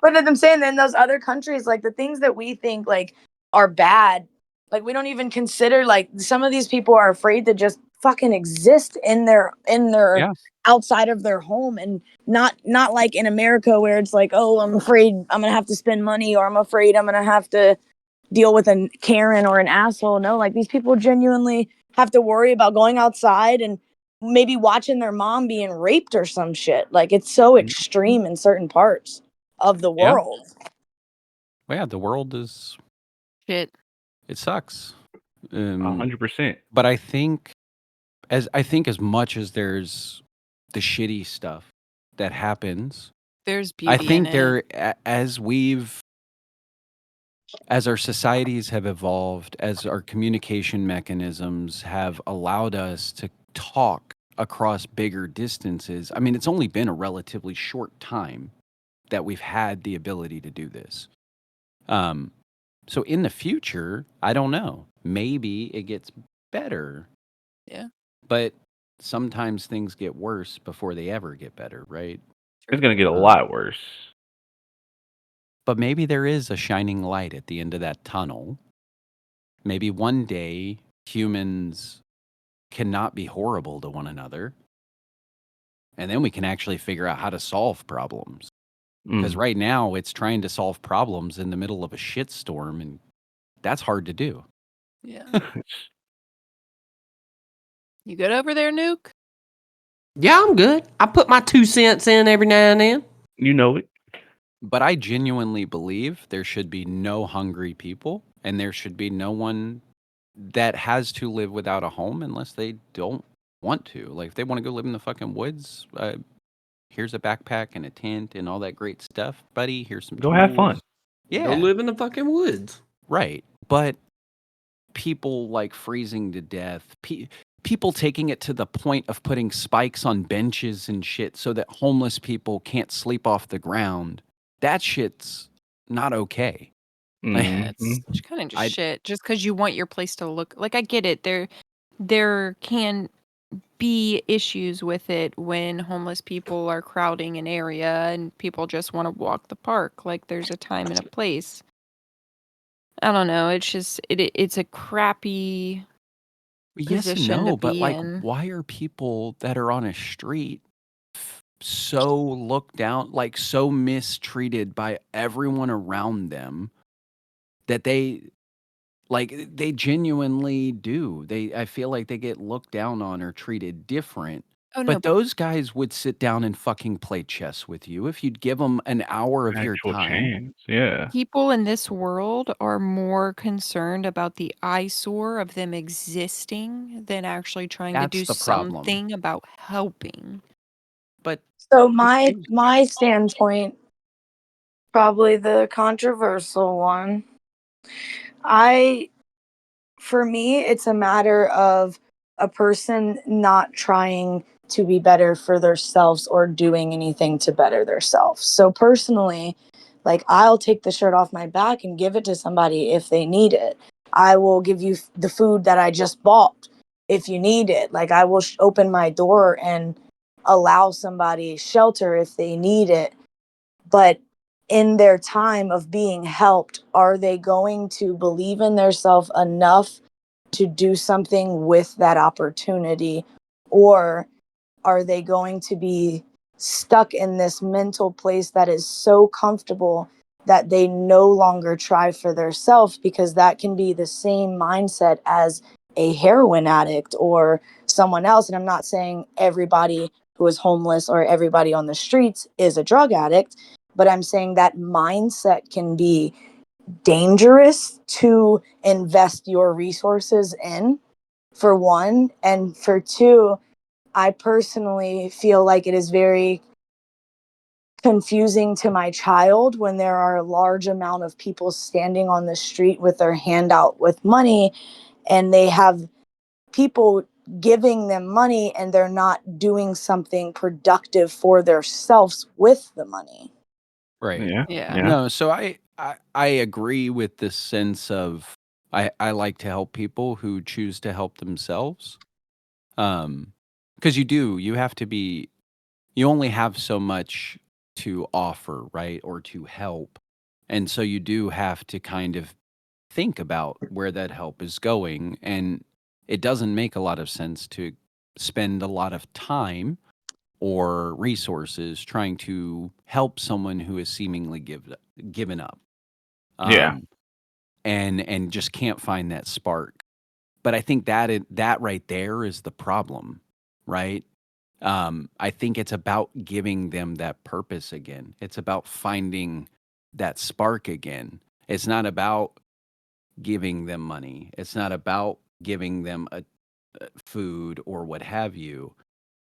But I'm saying that in those other countries, like the things that we think like are bad, like we don't even consider, like some of these people are afraid to just fucking exist in their Yeah. outside of their home, and not like in America where it's like, oh, I'm afraid I'm gonna have to spend money, or I'm afraid I'm gonna have to deal with a Karen or an asshole. No, like these people genuinely have to worry about going outside and maybe watching their mom being raped or some shit. Like it's so Mm, extreme in certain parts of the yeah. world. Well, yeah, the world is Shit. it sucks. 100%. But I think as much as there's the shitty stuff that happens, There's I beauty in think it. as our societies have evolved, as our communication mechanisms have allowed us to talk across bigger distances. I mean, it's only been a relatively short time that we've had the ability to do this. Um, so in the future, I don't know. Maybe it gets better. Yeah. But sometimes things get worse before they ever get better, right? It's gonna get a Um, lot worse. but maybe there is a shining light at the end of that tunnel. Maybe one day humans cannot be horrible to one another. And then we can actually figure out how to solve problems. Because Mm. right now it's trying to solve problems in the middle of a shitstorm, and that's hard to do. Yeah. You good over there, Nuke? Yeah, I'm good. I put my 2 cents in every now and then. You know it. But I genuinely believe there should be no hungry people, and there should be no one that has to live without a home unless they don't want to. Like if they want to go live in the fucking woods, here's a backpack and a tent and all that great stuff, buddy. Here's some Go have fun. tools. Go Yeah, live in the fucking woods. right. But people like freezing to death, people taking it to the point of putting spikes on benches and shit so that homeless people can't sleep off the ground. That shit's not okay. Yeah, Hmm. it's kind of just I shit. Just because you want your place to look like, I get it. There can be issues with it when homeless people are crowding an area and people just want to walk the park. Like there's a time and a place. I don't know. It's just it's a crappy yes and position to no, but be like, in. why are people that are on a street so looked down, like so mistreated by everyone around them that they genuinely do. I feel like they get looked down on or treated different. Oh no, But those guys would sit down and fucking play chess with you if you'd give them an hour of your Actual time. chance. Yeah. people in this world are more concerned about the eyesore of them existing than actually trying to That's do the problem. something about helping. But So my standpoint, probably the controversial one. For me, it's a matter of a person not trying to be better for themselves or doing anything to better themselves. So personally, like I'll take the shirt off my back and give it to somebody if they need it. I will give you the food that I just bought if you need it. Like I will open my door and allow somebody shelter if they need it. But in their time of being helped, are they going to believe in themselves enough to do something with that opportunity? Or are they going to be stuck in this mental place that is so comfortable that they no longer try for themselves? Because that can be the same mindset as a heroin addict or someone else. And I'm not saying everybody who is homeless or everybody on the streets is a drug addict, but I'm saying that mindset can be dangerous to invest your resources in, for one. And for two, I personally feel like it is very confusing to my child when there are a large amount of people standing on the street with their hand out with money, and they have people giving them money and they're not doing something productive for themselves with the money. right. Yeah. Yeah. Yeah. No, so I agree with this sense of I like to help people who choose to help themselves. Because you have to be, you only have so much to offer, right? Or to help. And so you do have to kind of think about where that help is going. And it doesn't make a lot of sense to spend a lot of time or resources trying to help someone who is seemingly given up. Yeah. Um, and just can't find that spark. But I think that right there is the problem, right? I think it's about giving them that purpose again. It's about finding that spark again. It's not about giving them money. It's not about giving them a food or what have you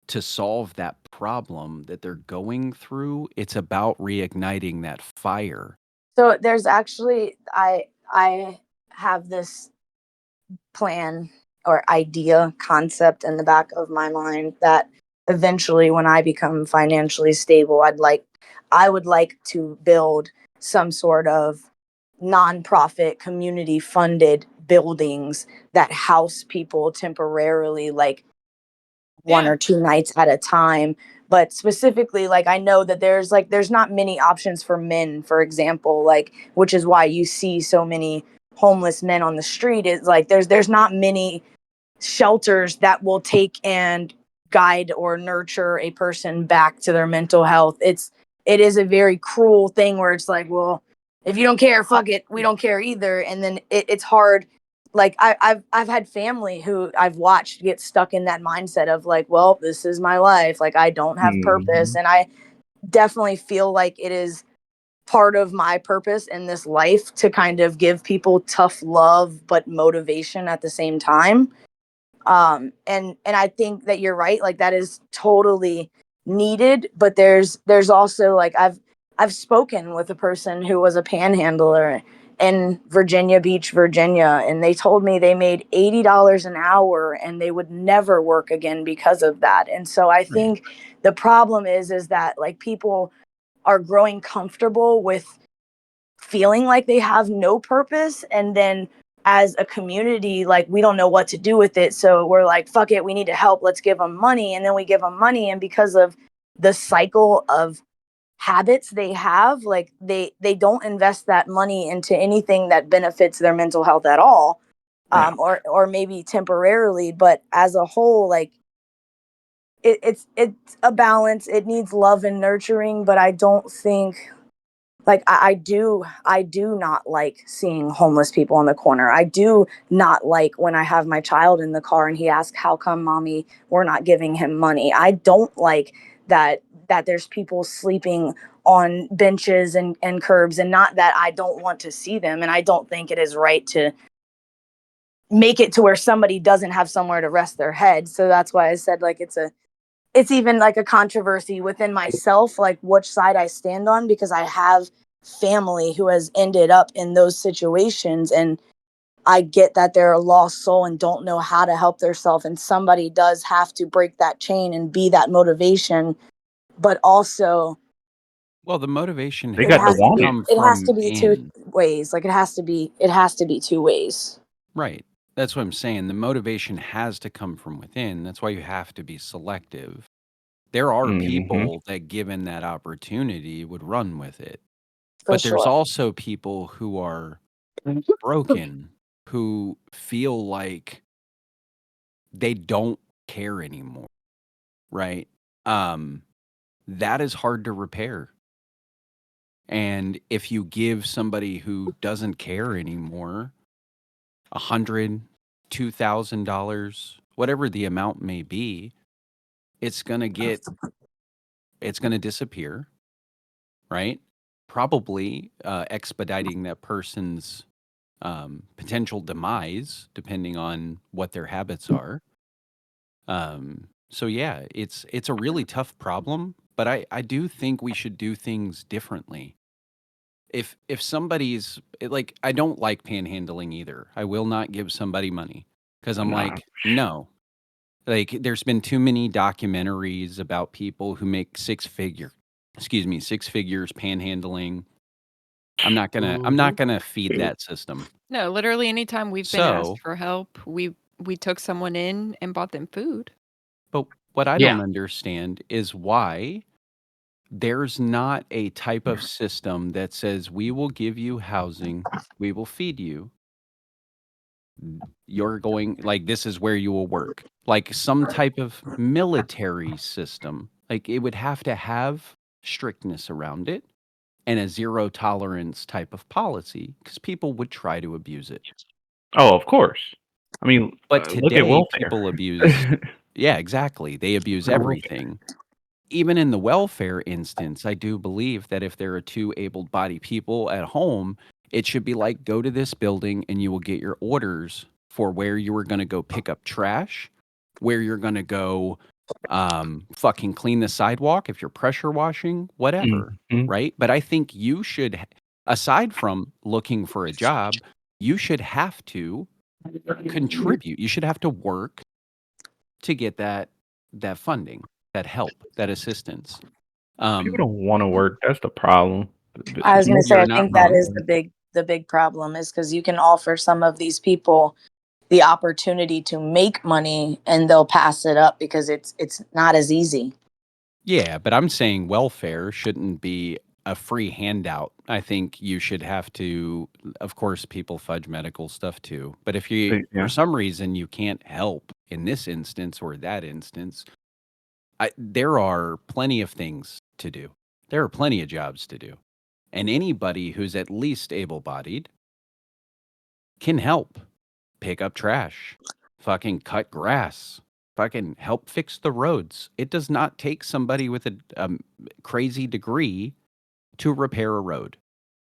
to solve that problem that they're going through. It's about reigniting that fire. So there's actually I have this plan or idea concept in the back of my mind that eventually when I become financially stable, I would like to build some sort of nonprofit community funded buildings that house people temporarily, like one Yeah. or two nights at a time. But specifically, like I know that there's not many options for men, for example, like, which is why you see so many homeless men on the street. Is like there's not many shelters that will take and guide or nurture a person back to their mental health. It is a very cruel thing where it's like, well, if you don't care, fuck it, we don't care either. And then it's hard. Like I've had family who I've watched get stuck in that mindset of like, well, this is my life. Like I don't have purpose, Hmm. and I definitely feel like it is part of my purpose in this life to kind of give people tough love but motivation at the same time. And I think that you're right, like that is totally needed, but there's also like I've spoken with a person who was a panhandler in Virginia Beach, Virginia, and they told me they made $80 an hour and they would never work again because of that. And so I think the problem is that like people are growing comfortable with feeling like they have no purpose, and then as a community like we don't know what to do with it, so we're like fuck it, we need to help, let's give them money, and then we give them money, and because of the cycle of habits they have, like they don't invest that money into anything that benefits their mental health at all, Yeah. or maybe temporarily, but as a whole, like it's a balance. It needs love and nurturing, but I don't think like I do not like seeing homeless people on the corner. I do not like when I have my child in the car and he asks, how come mommy we're not giving him money? I don't like that there's people sleeping on benches and curbs, and not that I don't want to see them, and I don't think it is right to make it to where somebody doesn't have somewhere to rest their head. So that's why I said like it's even like a controversy within myself, like which side I stand on, because I have family who has ended up in those situations, and I get that they're a lost soul and don't know how to help themselves, and somebody does have to break that chain and be that motivation, but also Well, the motivation They it got to has has to to want be it. come it has from to be two in. ways. Like it has to be two ways. Right. That's what I'm saying. The motivation has to come from within. That's why you have to be selective. There are Hmm. people that, given that opportunity, would run with it. For But there's sure. also people who are broken, who feel like they don't care anymore, right? Um, that is hard to repair. And if you give somebody who doesn't care anymore $100, $2,000, whatever the amount may be, it's gonna disappear, right? Probably expediting that person's potential demise, depending on what their habits are. So yeah, it's a really tough problem, but I do think we should do things differently. If somebody's like, I don't like panhandling either. I will not give somebody money because I'm Nah. like, no. Like, there's been too many documentaries about people who make six figures panhandling. I'm not gonna feed that system. No, literally anytime we've been asked So, for help, we took someone in and bought them food. but what I Yeah. don't understand is why there's not a type of system that says, we will give you housing, we will feed you, you're going, like, this is where you will work. Like some type of military system. Like, it would have to have strictness around it and a zero tolerance type of policy because people would try to abuse it. Oh, of course. I mean, But look at today, welfare. people abuse, yeah, exactly. They abuse Look at welfare. everything. Even in the welfare instance, I do believe that if there are two able-bodied people at home, it should be like, go to this building and you will get your orders for where you are going to go pick up trash, where you're going to go fucking clean the sidewalk if you're pressure washing, whatever, Mhm. right? But I think you should, aside from looking for a job, you should have to contribute. You should have to work to get that funding, that help, that assistance. People Um, don't want to work. That's the problem. I was going to say, you're I not think that People is wrong. the big problem, is because you can offer some of these people the opportunity to make money and they'll pass it up because it's not as easy. Yeah, but I'm saying welfare shouldn't be a free handout. I think you should have to, of course, people fudge medical stuff too. But if you, for Yeah. some reason, you can't help in this instance or that instance, there are plenty of things to do. There are plenty of jobs to do. And anybody who's at least able bodied can help pick up trash, fucking cut grass, fucking help fix the roads. It does not take somebody with a crazy degree to repair a road.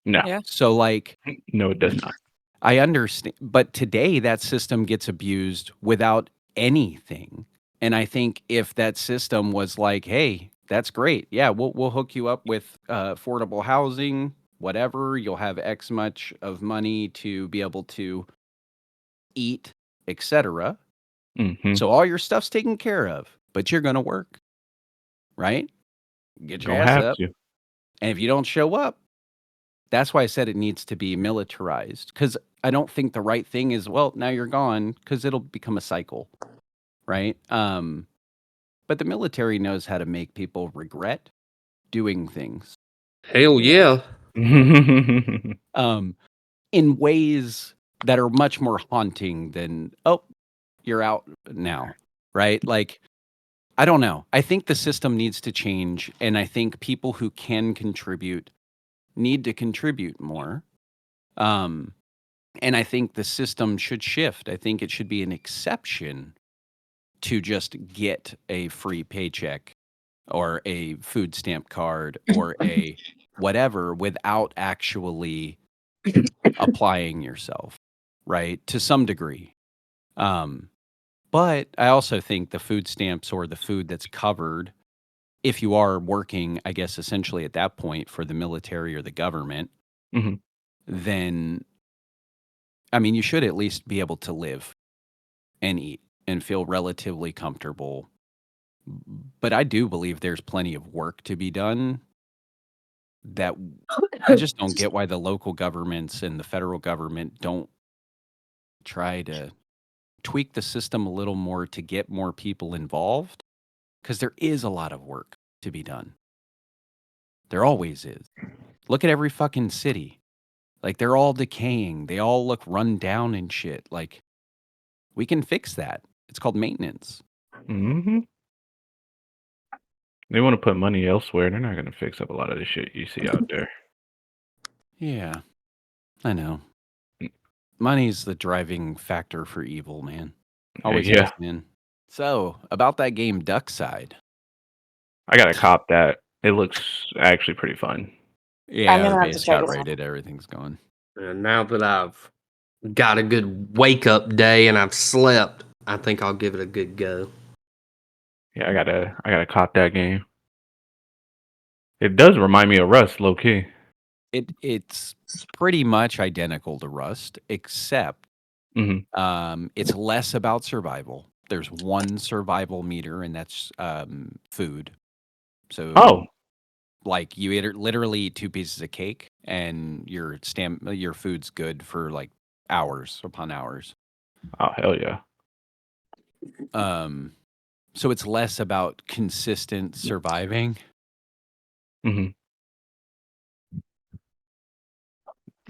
No. Yeah. So, like, No, it does not. I understand, but today that system gets abused without anything. And I think if that system was like, hey, that's great. Yeah, we'll hook you up with affordable housing, whatever. You'll have X much of money to be able to eat, etc. Mm-hmm. So all your stuff's taken care of, but you're going to work, right? Get your Gonna ass have up. to. And if you don't show up, that's why I said it needs to be militarized. Because I don't think the right thing is, well, now you're gone, because it'll become a cycle, right? But the military knows how to make people regret doing things Hell yeah. in ways that are much more haunting than, oh, you're out now, right? Like, I don't know. I think the system needs to change, and I think people who can contribute need to contribute more. And I think the system should shift. I think it should be an exception to just get a free paycheck or a food stamp card or a whatever without actually applying yourself, right? To some degree. But I also think the food stamps or the food that's covered, if you are working, I guess, essentially at that point for the military or the government, hmm then, I mean, you should at least be able to live and eat and feel relatively comfortable. But I do believe there's plenty of work to be done that I just don't get why the local governments and the federal government don't try to tweak the system a little more to get more people involved, because there is a lot of work to be done. There always is. Look at every fucking city. Like, they're all decaying. They all look run down and shit. Like, we can fix that. It's called maintenance. hmm They want to put money elsewhere. They're not gonna fix up a lot of the shit you see out there. Yeah, I know. Mm, Money's the driving factor for evil, man. Always Yeah, has been. So, about that game Duckside. I gotta cop that. It looks actually pretty fun. I'm Yeah, the gonna have to base check got it out. rated. Everything's going. And now that I've got a good wake up day and I've slept, I think I'll give it a good go. Yeah, I gotta cop that game. It does remind me of Rust, low key. It's pretty much identical to Rust, except hmm it's less about survival. There's one survival meter, and that's food. So, Oh, like, you literally eat 2 pieces of cake, and your food's good for like hours upon hours. oh hell yeah. Um, so it's less about consistent surviving. hmm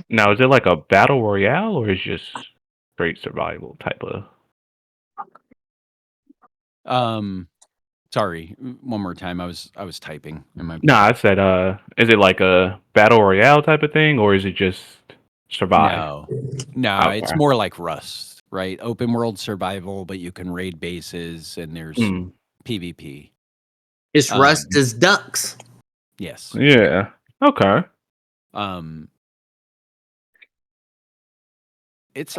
Now, is it like a battle royale or is it just straight survival type of? Um, Sorry, one more time. I was typing in my. No, I said, is it like a battle royale type of thing or is it just survive? No, it's Okay. more like Rust, right? Open world survival, but you can raid bases and there's Mm, PvP. It's Um, Rust as ducks. yes. yeah. Okay. Um,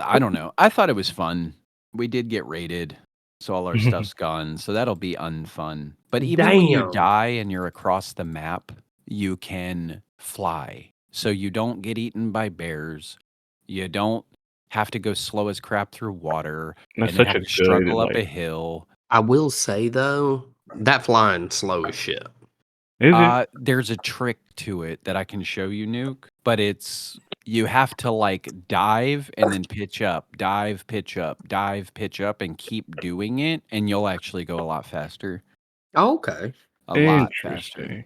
I don't know. I thought it was fun. We did get raided, so all our stuff's gone. So that'll be unfun. But even when you Damn. die and you're across the map, you can fly. So you don't get eaten by bears. You don't have to go slow as crap through water That's and then such have a to good struggle up a like. hill. I will say though, that flying slow as shit. Is it? There's a trick to it that I can show you, Nuke, but you have to like dive and then pitch up, dive, pitch up, dive, pitch up, and keep doing it, and you'll actually go a lot faster. Oh, okay. A lot faster. Interesting.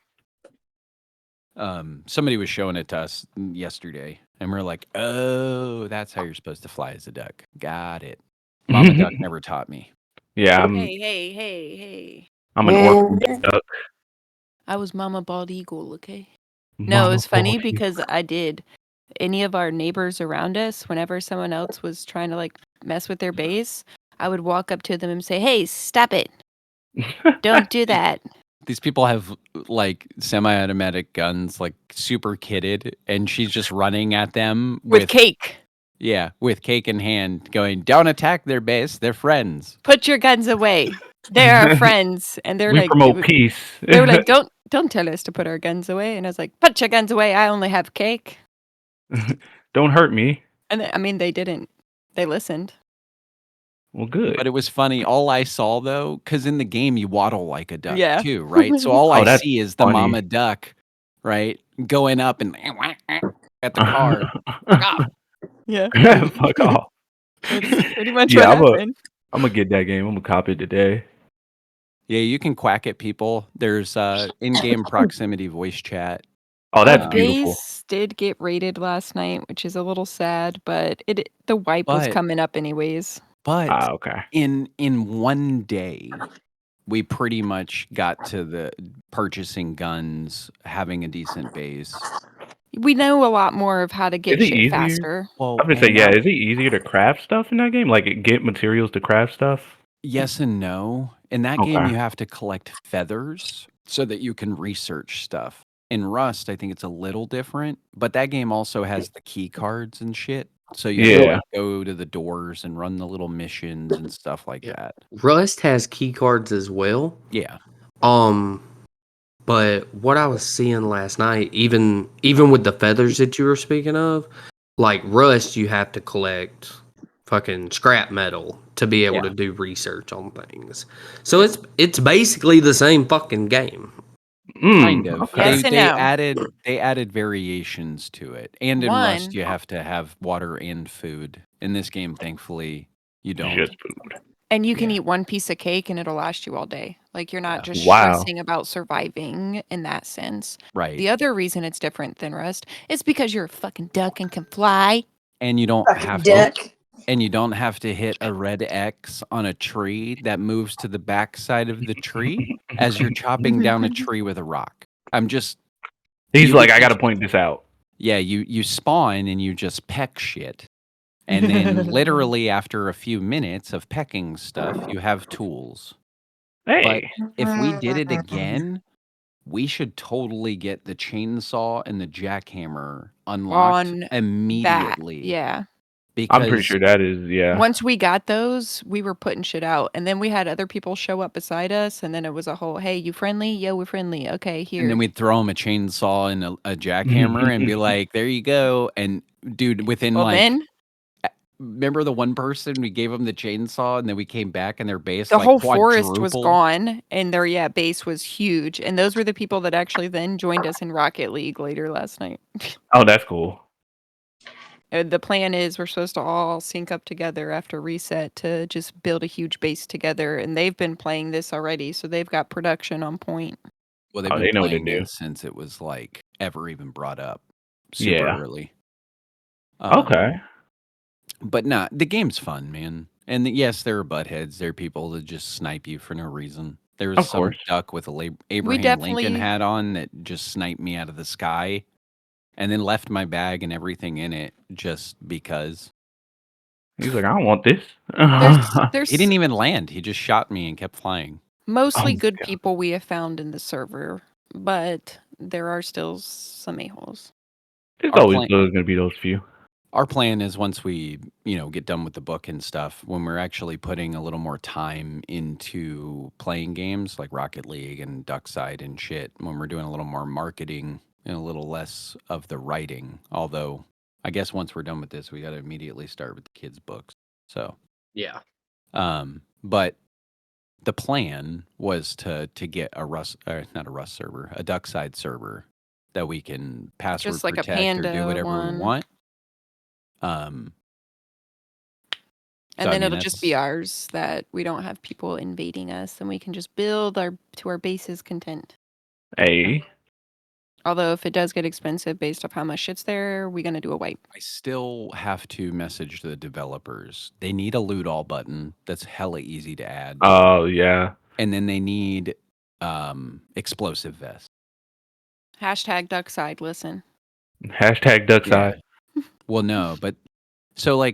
Somebody was showing it to us yesterday, and we're like, "Oh, that's how you're supposed to fly as a duck." Got it. Mama duck never taught me. Yeah, Hey. I'm an orphan duck. I was Mama Bald Eagle, okay? No, it Mama was funny Baldy. because I did. Any of our neighbors around us, whenever someone else was trying to like mess with their base, I would walk up to them and say, "Hey, stop it. Don't do that." These people have like semi-automatic guns, like super kitted, and she's just running at them With cake. Yeah, with cake in hand, going, "Don't attack their base. They're friends." Put your guns away. They're our friends. And they're We like, promote peace. they were like, don't tell us to put our guns away. And I was like, put your guns away. I only have cake. Don't hurt me. And I mean, they didn't. They listened. Well, good. But it was funny. All I saw though, because in the game you waddle like a duck Yeah. too, right? So all Oh, I that's see is the funny. mama duck, right, going up and at the car. Ah, Yeah. Fuck off. That's pretty much Yeah, what happened. I'm gonna get that game. I'm gonna cop it today. yeah, you can quack at people. There's in-game proximity voice chat. Oh, that's Our beautiful. base did get raided last night, which is a little sad, but the wipe was But- coming up anyways. But Okay. in one day, we pretty much got to the purchasing guns, having a decent base. We know a lot more of how to get Is it shit easier? faster. Well, I'm gonna say, and yeah. now- Is it easier to craft stuff in that game? Like, get materials to craft stuff? yes and no. In that game, Okay. you have to collect feathers so that you can research stuff. In Rust, I think it's a little different, but that game also has the key cards and shit. So you have to Yeah. like, go to the doors and run the little missions and stuff like Yeah. that. Rust has key cards as well. Yeah. But what I was seeing last night, even with the feathers that you were speaking of, like Rust, you have to collect fucking scrap metal to be able Yeah. to do research on things. So it's basically the same fucking game. Kind of. Okay. Yes and no. They added variations to it. And in Rust, One- you have to have water and food. In this game, thankfully, you don't. Just food. And you can Yeah. eat one piece of cake and it'll last you all day. Like you're not just Wow. stressing about surviving in that sense. Right. The other reason it's different than Rust is because you're a fucking duck and can fly. And you don't Fucking have duck. to and you don't have to hit a red X on a tree that moves to the back side of the tree as you're chopping down a tree with a rock. I'm just He's you like, can I gotta just- point this out. Yeah, you spawn and you just peck shit. And then literally after a few minutes of pecking stuff, you have tools. Hey. If we did it again, we should totally get the chainsaw and the jackhammer unlocked On that. immediately. Yeah. Because I'm pretty sure that is, yeah. Once we got those, we were putting shit out. And then we had other people show up beside us. And then it was a whole, hey, you friendly? Yo, we're friendly. Okay, here. And then we'd throw him a chainsaw and a jackhammer and be like, there you go. And dude, within well, like, then remember the one person we gave them the chainsaw and then we came back and their base the like whole forest was quadrupled? gone. And their base was huge. And those were the people that actually then joined us in Rocket League later last night. Oh, that's cool. The plan is we're supposed to all sync up together after reset to just build a huge base together. And they've been playing this already, so they've got production on point. Well, they've Oh, been they know what to playing do. it since it was like ever even brought up. Super Yeah. early. Okay. But nah, the game's fun, man. And yes, there are buttheads. There are people that just snipe you for no reason. There was Of some course. duck with a Abraham definitely- Lincoln hat on that just sniped me out of the sky and then left my bag and everything in it just because. He's like, I don't want this. There's He didn't even land. He just shot me and kept flying. mostly Oh, good God. people we have found in the server, but there are still some a-holes. There's Our always plan- going to be those few. Our plan is once we, get done with the book and stuff, when we're actually putting a little more time into playing games like Rocket League and Duckside and shit, when we're doing a little more marketing and a little less of the writing. Although, I guess once we're done with this, we got to immediately start with the kids' books. So, Yeah. but the plan was to get not a Rust server, a Duckside server that we can password Just like a protect or do Panda whatever one. we want. And So, I then mean, it'll just be that's- ours that we don't have people invading us and we can just build to our base's content. Hey. Although if it does get expensive based off how much shit's there, we're gonna do a wipe. I still have to message the developers. They need a loot all button that's hella easy to add. Oh, yeah. And then they need explosive vest. Hashtag Duckside, listen. Hashtag Duckside. Well, no, but so all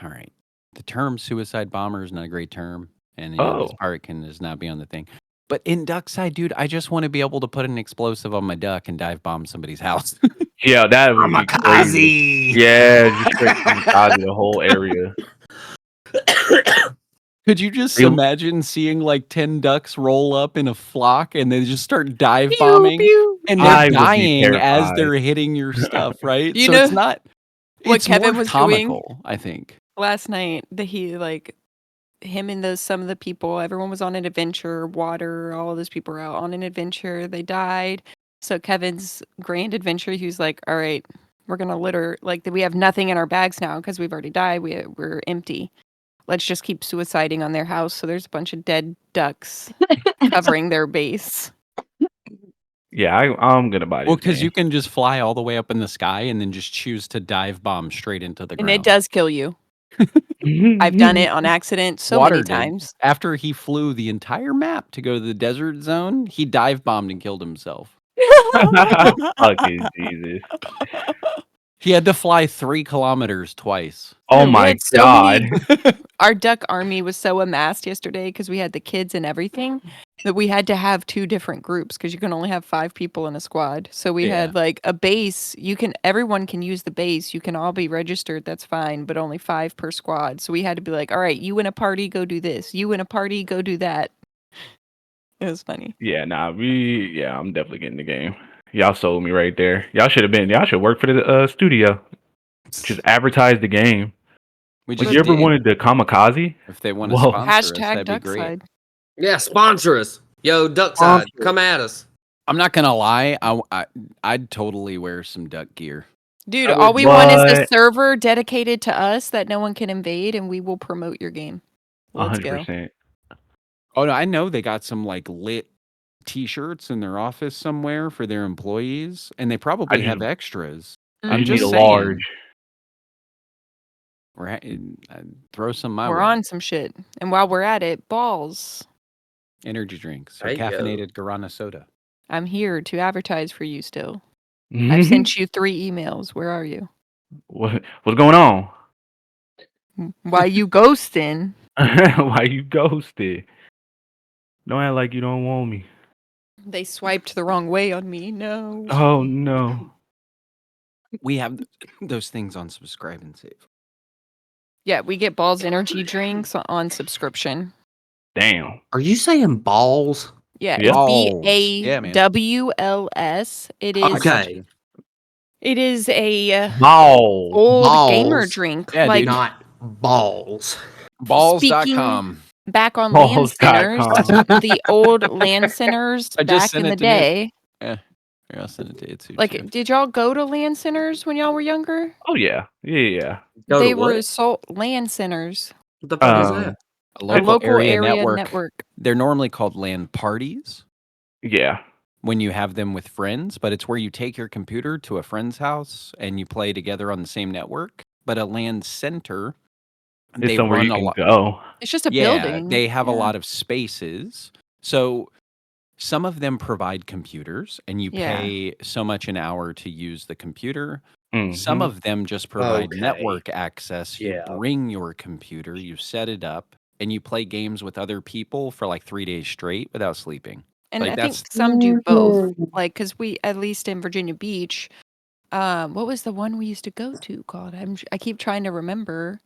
right. The term suicide bomber is not a great term. And this Oh. part can just not be on the thing. But in Duckside, dude, I just want to be able to put an explosive on my duck and dive bomb somebody's house. Yeah, that would be crazy. Kamikaze. Yeah, just straight kamikaze the whole area. Could you just Real- imagine seeing like 10 ducks roll up in a flock and they just start dive Pew, bombing pew. and they're I would be dying as terrified. they're hitting your stuff, right? You So it's know not, what it's Kevin more was doing comical, I think. last night? That he like him and some of the people, everyone was on an adventure, water, all those people were out on an adventure. They died. So Kevin's grand adventure, he was like, all right, we're gonna litter, like we have nothing in our bags now because we've already died. We're empty. Let's just keep suiciding on their house. So there's a bunch of dead ducks covering their base. Yeah, I'm gonna buy Well, this because game. you can just fly all the way up in the sky and then just choose to dive bomb straight into the And ground. it does kill you. I've done it on accident so Water many did. times. After he flew the entire map to go to the desert zone, he dive bombed and killed himself. Fucking Jesus. He had to fly 3 kilometers twice. Oh We my had so god. many. Our duck army was so amassed yesterday because we had the kids and everything that we had to have 2 different groups because you can only have 5 people in a squad. So we had like a base. Everyone can use the base. You can all be registered. That's fine, but only 5 per squad. So we had to be like, all right, you in a party, go do this. You in a party, go do that. It was funny. Yeah, I'm definitely getting the game. Y'all sold me right there. Y'all should work for the studio. Just advertise the game. We Like, just you ever did. wanted the kamikaze? If they want to Whoa. sponsor us, Hashtag that'd be great. Duckside. Yeah, sponsor us. Yo, Duckside, come at us. I'm not gonna lie, I'd totally wear some duck gear. Dude, I all would- we want is a What? server dedicated to us that no one can invade, and we will promote your game. Let's go. 100%. Oh no, I know they got some like lit T-shirts in their office somewhere for their employees, and they probably just- have extras. I I'm just need just a saying. large. Throw some my We're way. on some shit. And while we're at it, balls. Energy drinks or There you go. caffeinated guarana soda. I'm here to advertise for you still. I've sent you 3 emails. Where are you? What's going on? Why you ghosting? Why you ghosted? Don't act like you don't want me. They swiped the wrong way on me. No. Oh no. We have those things on subscribe and save. Yeah, we get Balls energy drinks on subscription. Damn. Are you saying balls? Yeah, Yeah. it's Yeah, man. BAWLS. It is Okay. It is a Balls. old gamer Balls. drink. Yeah, like dude. Not balls. Balls.com. back on Land Centers, Balls.com. the old Land Centers I just back sent in the it to Nick. day. Yeah. Here, I'll send it to you too. Like, did y'all go to Land Centers when y'all were younger? Oh yeah. Yeah. Go They to what? were sold Land Centers, What the fuck is Um, that? a a local, local area, area network. They're normally called LAN parties Yeah. when you have them with friends, but it's where you take your computer to a friend's house and you play together on the same network. But a LAN center, It's they somewhere run you a can lot. go. It's just a Yeah, building. they have a Yeah. lot of spaces. So some of them provide computers and you Yeah. pay so much an hour to use the computer. Mhm. Some of them just provide Okay. network access. You Yeah. bring your computer, you set it up, and you play games with other people for like 3 days straight without sleeping. And Like, I think that's- some do both. Like, because we, at least in Virginia Beach, what was the one we used to go to called? I keep trying to remember.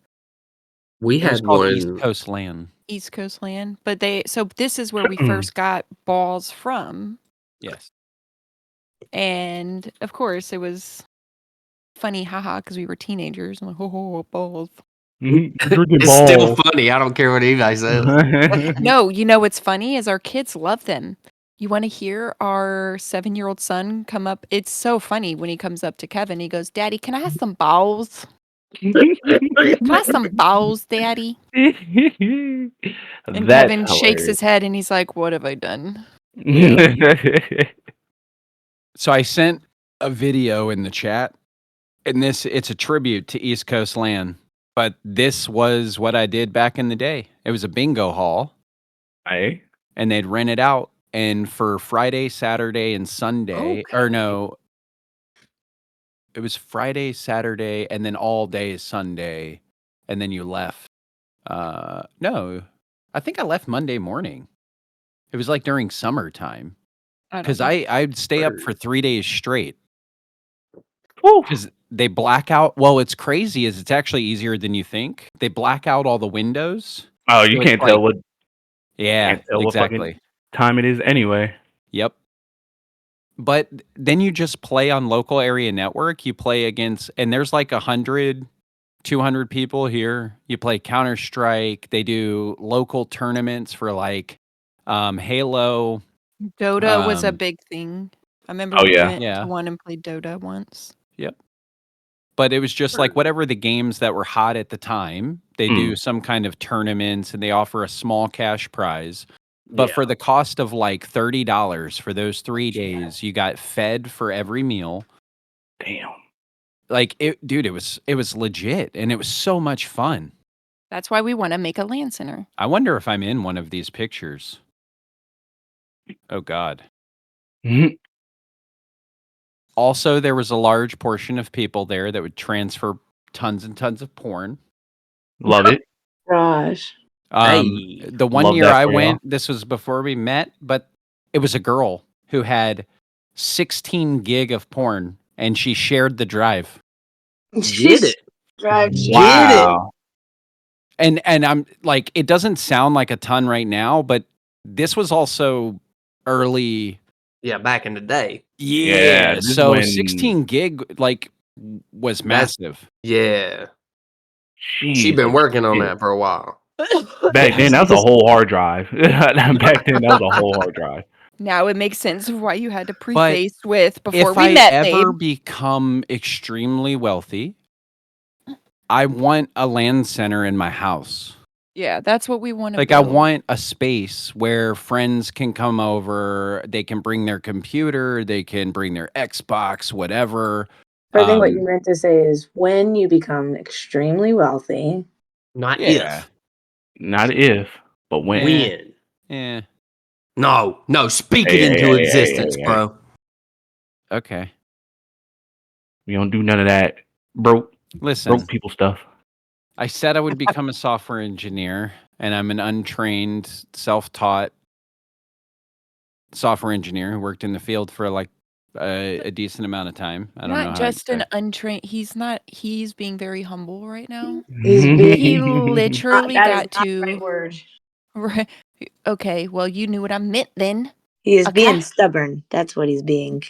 We It was had called East one. Coast LAN. East Coast Land. But this is where we first got balls from. Yes. And of course, it was funny, haha, because we were teenagers. I'm like, oh, balls. Drinking It's still balls. funny. I don't care what anybody says. No, you know what's funny is our kids love them. You want to hear our 7-year-old son come up? It's so funny when he comes up to Kevin. He goes, "Daddy, can I have some balls? Can I have some balls, Daddy?" And That's Kevin shakes his head and he's like, "What have I done?" hilarious. So I sent a video in the chat, and it's a tribute to East Coast LAN. But this was what I did back in the day. It was a bingo hall, Hey. and they'd rent it out. And for Friday, Saturday, and Sunday, or no, it was Friday, Saturday, and then all day Sunday, and then you left. No, I think I left Monday morning. It was like during summertime I don't because know. I'd stay up Word. for 3 days straight. Woo. because they black out. Well, it's crazy. Is it's actually easier than you think. They black out all the windows. Oh, So you it's can't like, tell what fucking Exactly. time it is anyway. Yep. But then you just play on local area network. You play against, and there's like 100, 200 people here. You play Counter-Strike. They do local tournaments for like Halo. Dota was a Um, big thing. I remember Oh we yeah. went yeah. to one and played Dota once. Yep. But it was just like whatever the games that were hot at the time, they do some kind of tournaments and they offer a small cash prize. But yeah. for the cost of like $30 for those 3 days, you got fed for every meal. Damn. Like dude, it was legit and it was so much fun. That's why we want to make a LAN center. I wonder if I'm in one of these pictures. Oh God. Mhm. Also, there was a large portion of people there that would transfer tons and tons of porn. Love it. Gosh. Hey. The one Love year that I for y'all. went, this was before we met, but it was a girl who had 16 gig of porn and she shared the drive. Get it. Drive Get it. Wow. And I'm like, it doesn't sound like a ton right now, but this was also early. Yeah, back in the day. Yeah, this is So when 16 gig like was That's massive. yeah. She Jesus been working on shit. that for a while. Back then, that was a whole hard drive. Back then, that was a whole hard drive. Now it makes sense of why you had to But preface with before if we I met, ever babe. become extremely wealthy, I want a LAN center in my house. Yeah, that's what we want to Like I build. want a space where friends can come over, they can bring their computer, they can bring their Xbox, whatever. I think what you meant to say is when you become extremely wealthy. Not Yeah. if. Not if, but when. When. Yeah. No, speak Hey, it hey, into hey, hey, existence, hey, hey. bro. Okay. We don't do none of that broke Listen, people stuff. I said I would become a software engineer, and I'm an untrained, self-taught software engineer who worked in the field for like a decent amount of time. I don't know Not how just an exact- untrained. He's being very humble right now. He's He being literally that is got not the to. right word. Right. Okay, well, you knew what I meant then. He is Okay. being stubborn. That's what he's being.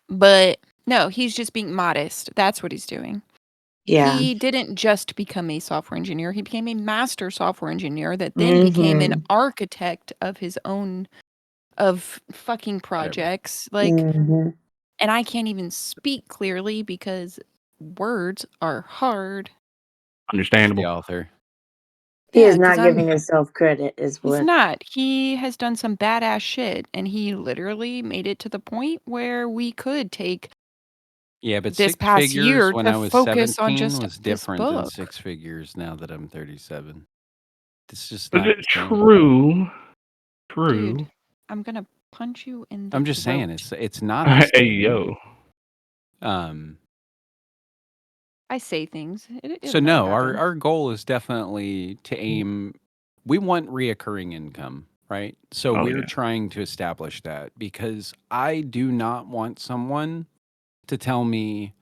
But no, he's just being modest. That's what he's doing. Yeah. He didn't just become a software engineer. He became a master software engineer that then became an architect of his own fucking projects. Like, Mhm. and I can't even speak clearly because words are hard. the Understandable. author. He is Yeah, 'cause not giving himself credit, is He's what. not. He has done some badass shit, and he literally made it to the point where we could take Yeah, but this six past figures year when to I was focus on 17 just was this different than book. 6 figures now that I'm 37. It's just Is not it the same. true? True. Dude, I'm gonna punch you in the I'm just saying throat. it's not the Hey same. yo. I say things. It'll So never no, happen. our goal is definitely to aim. We want reoccurring income, right? So Oh we're yeah. trying to establish that because I do not want someone to tell me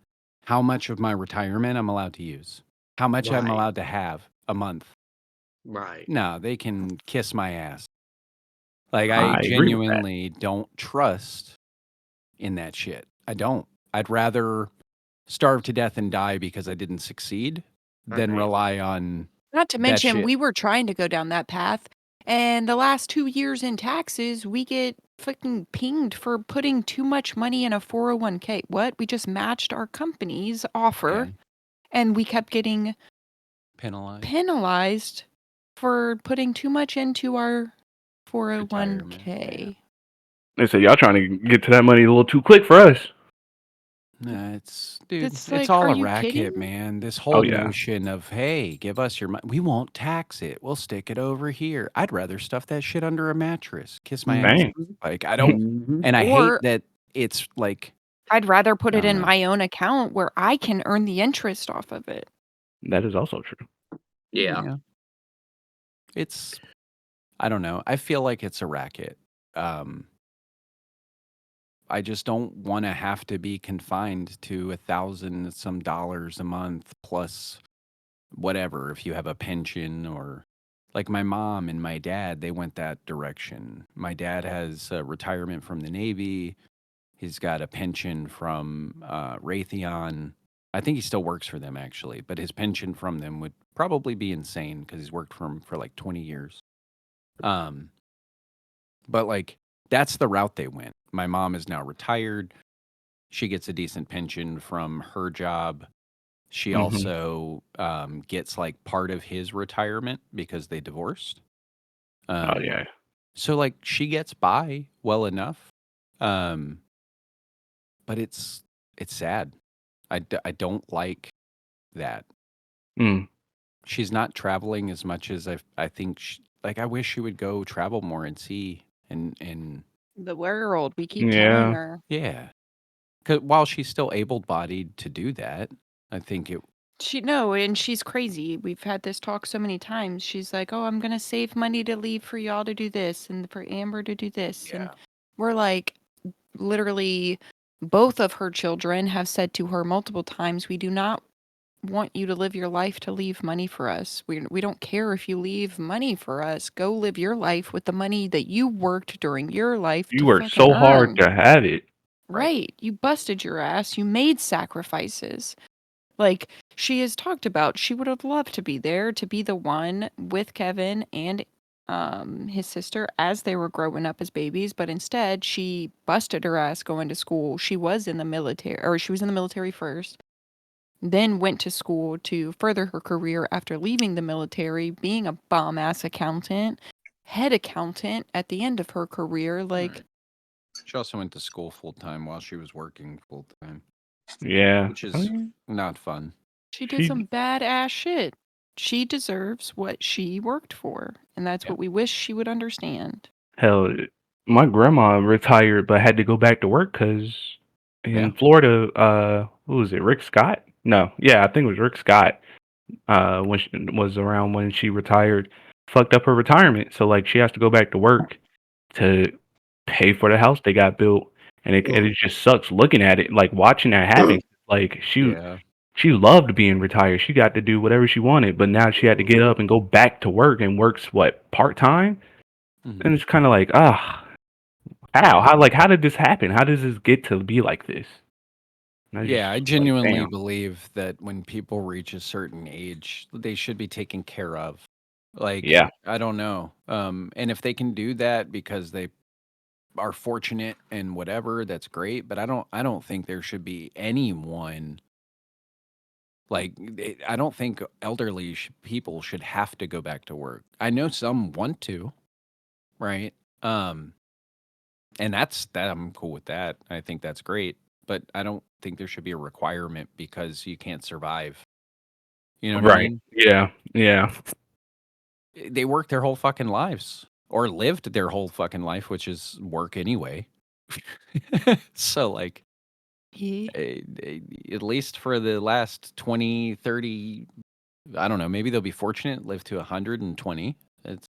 how much of my retirement I'm allowed to use, how much I'm Right. allowed to have a month. Right. No, they can kiss my ass. Like I I agree with that. genuinely don't trust in that shit. I don't. I'd rather starve to death and die because I didn't succeed than Right. rely on Not to that mention, shit. we were trying to go down that path, and the last 2 years in taxes, we get fucking pinged for putting too much money in a 401k. What? We just matched our company's offer, Yeah. and we kept getting penalized. for putting too much into our Retirement, 401k. They say y'all trying to get to that money a little too quick for us. Nah, dude, It's it's like, all are a you racket, kidding? man. This Oh whole yeah. notion of, hey, give us your money. We won't tax it. We'll stick it over here. I'd rather stuff that shit under a mattress. Kiss my ass. Dang. Like, I don't, Mhm. and I hate Or that it's like, I'd rather put I it don't in know. my own account where I can earn the interest off of it. That is also true. Yeah. It's, I don't know. I feel like it's a racket. I just don't want to have to be confined to $1,000 some dollars a month plus whatever if you have a pension or like my mom and my dad, they went that direction. My dad has retirement from the Navy. He's got a pension from Raytheon. I think he still works for them actually, but his pension from them would probably be insane because he's worked for them for like 20 years. Um, but like that's the route they went. My mom is now retired. She gets a decent pension from her job. She Mhm. also gets like part of his retirement because they divorced. Oh, Um, yeah. so like she gets by well enough. Um, but it's sad. I don't like that. Mm. She's not traveling as much as I think like I wish she would go travel more and see and The world, we keep telling Yeah. her. yeah. 'Cause while she's still able-bodied to do that, I think it And she's crazy. We've had this talk so many times. She's like, "Oh, I'm gonna save money to leave for y'all to do this and for Amber to do this." And yeah. we're like, literally, both of her children have said to her multiple times, "We do not want you to live your life to leave money for us. We don't care if you leave money for us. Go live your life with the money that you worked during your life You to work fucking so hard earn." to have it. Right. Right. You busted your ass. You made sacrifices. Like she has talked about, she would have loved to be there, to be the one with Kevin and his sister as they were growing up as babies, but instead she busted her ass going to school. She was in the military, or she was in the military first, then went to school to further her career after leaving the military, being a bomb ass accountant, head accountant at the end of her career. Like Right. She also went to school full time while she was working full time, Yeah. which I is mean, not fun. she did she some badass shit. She deserves what she worked for, and that's Yeah. what we wish she would understand. hell, my grandma retired but had to go back to work because Yeah. in Florida, who was it? Rick Scott? No, yeah, I think it was Rick Scott. When she was around when she retired, fucked up her retirement. So like she has to go back to work to pay for the house they got built, and it just sucks looking at it, like watching that happen. Like Yeah. she loved being retired. She got to do whatever she wanted, but now she had to get up and go back to work and works what part time, Mhm. and it's kind of like how Yeah. how did this happen? How does this get to be like this? And I just Yeah, I like genuinely damn. believe that when people reach a certain age, they should be taken care of. Like, Yeah, I don't know. And if they can do that because they are fortunate and whatever, that's great. But I don't think there should be anyone like I don't think elderly people should have to go back to work. I know some want to, right? Um, and that I'm cool with that. I think that's great. But I don't think there should be a requirement because you can't survive. You know what I right. mean? Yeah, yeah, They work their whole fucking lives or lived their whole fucking life, which is work anyway. So, like, Ye- at least for the last 20, 30, I don't know, maybe they'll be fortunate, live to 120. It's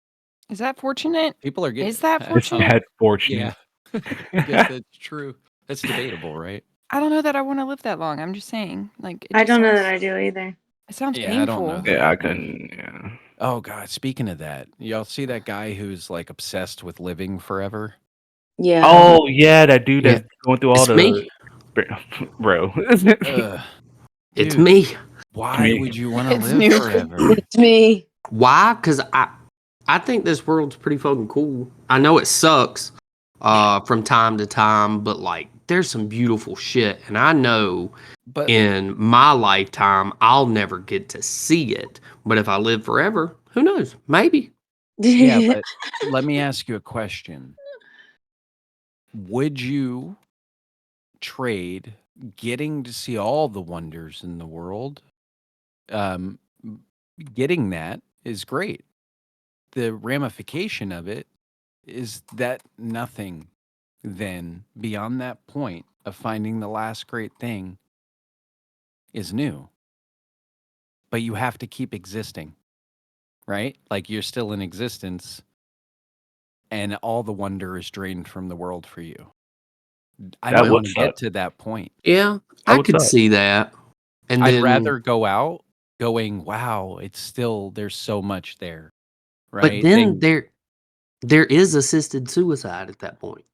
Is that fortunate? people are Is getting, that it's fortunate? that yeah, fortunate. I guess that's true. That's debatable, right? I don't know that I want to live that long. I'm just saying. Like it I just don't know that sounds I do either. it sounds Yeah, I don't know painful. Yeah, I that. couldn't. Yeah. Oh God, speaking of that, y'all see that guy who's like obsessed with living forever? Yeah. Oh yeah, that dude Yeah, that's going through all it's the me. bro. Ugh, It's dude, me. why Me. would you want to It's live new. forever? It's me. Why? Because I think this world's pretty fucking cool. I know it sucks from time to time, but like there's some beautiful shit, and I know But in my lifetime I'll never get to see it. But if I live forever, who knows? Maybe. yeah, but let me ask you a question. Would you trade getting to see all the wonders in the world? Um, Getting that is great. The ramification of it is that nothing then beyond that point of finding the last great thing is new. But you have to keep existing, right? Like you're still in existence and all the wonder is drained from the world for you. I That don't would want to suck. get to that point. Yeah, That I would could suck. see that. And I'd then rather go out going, wow, it's still, there's so much there, but right? then there is assisted suicide at that point.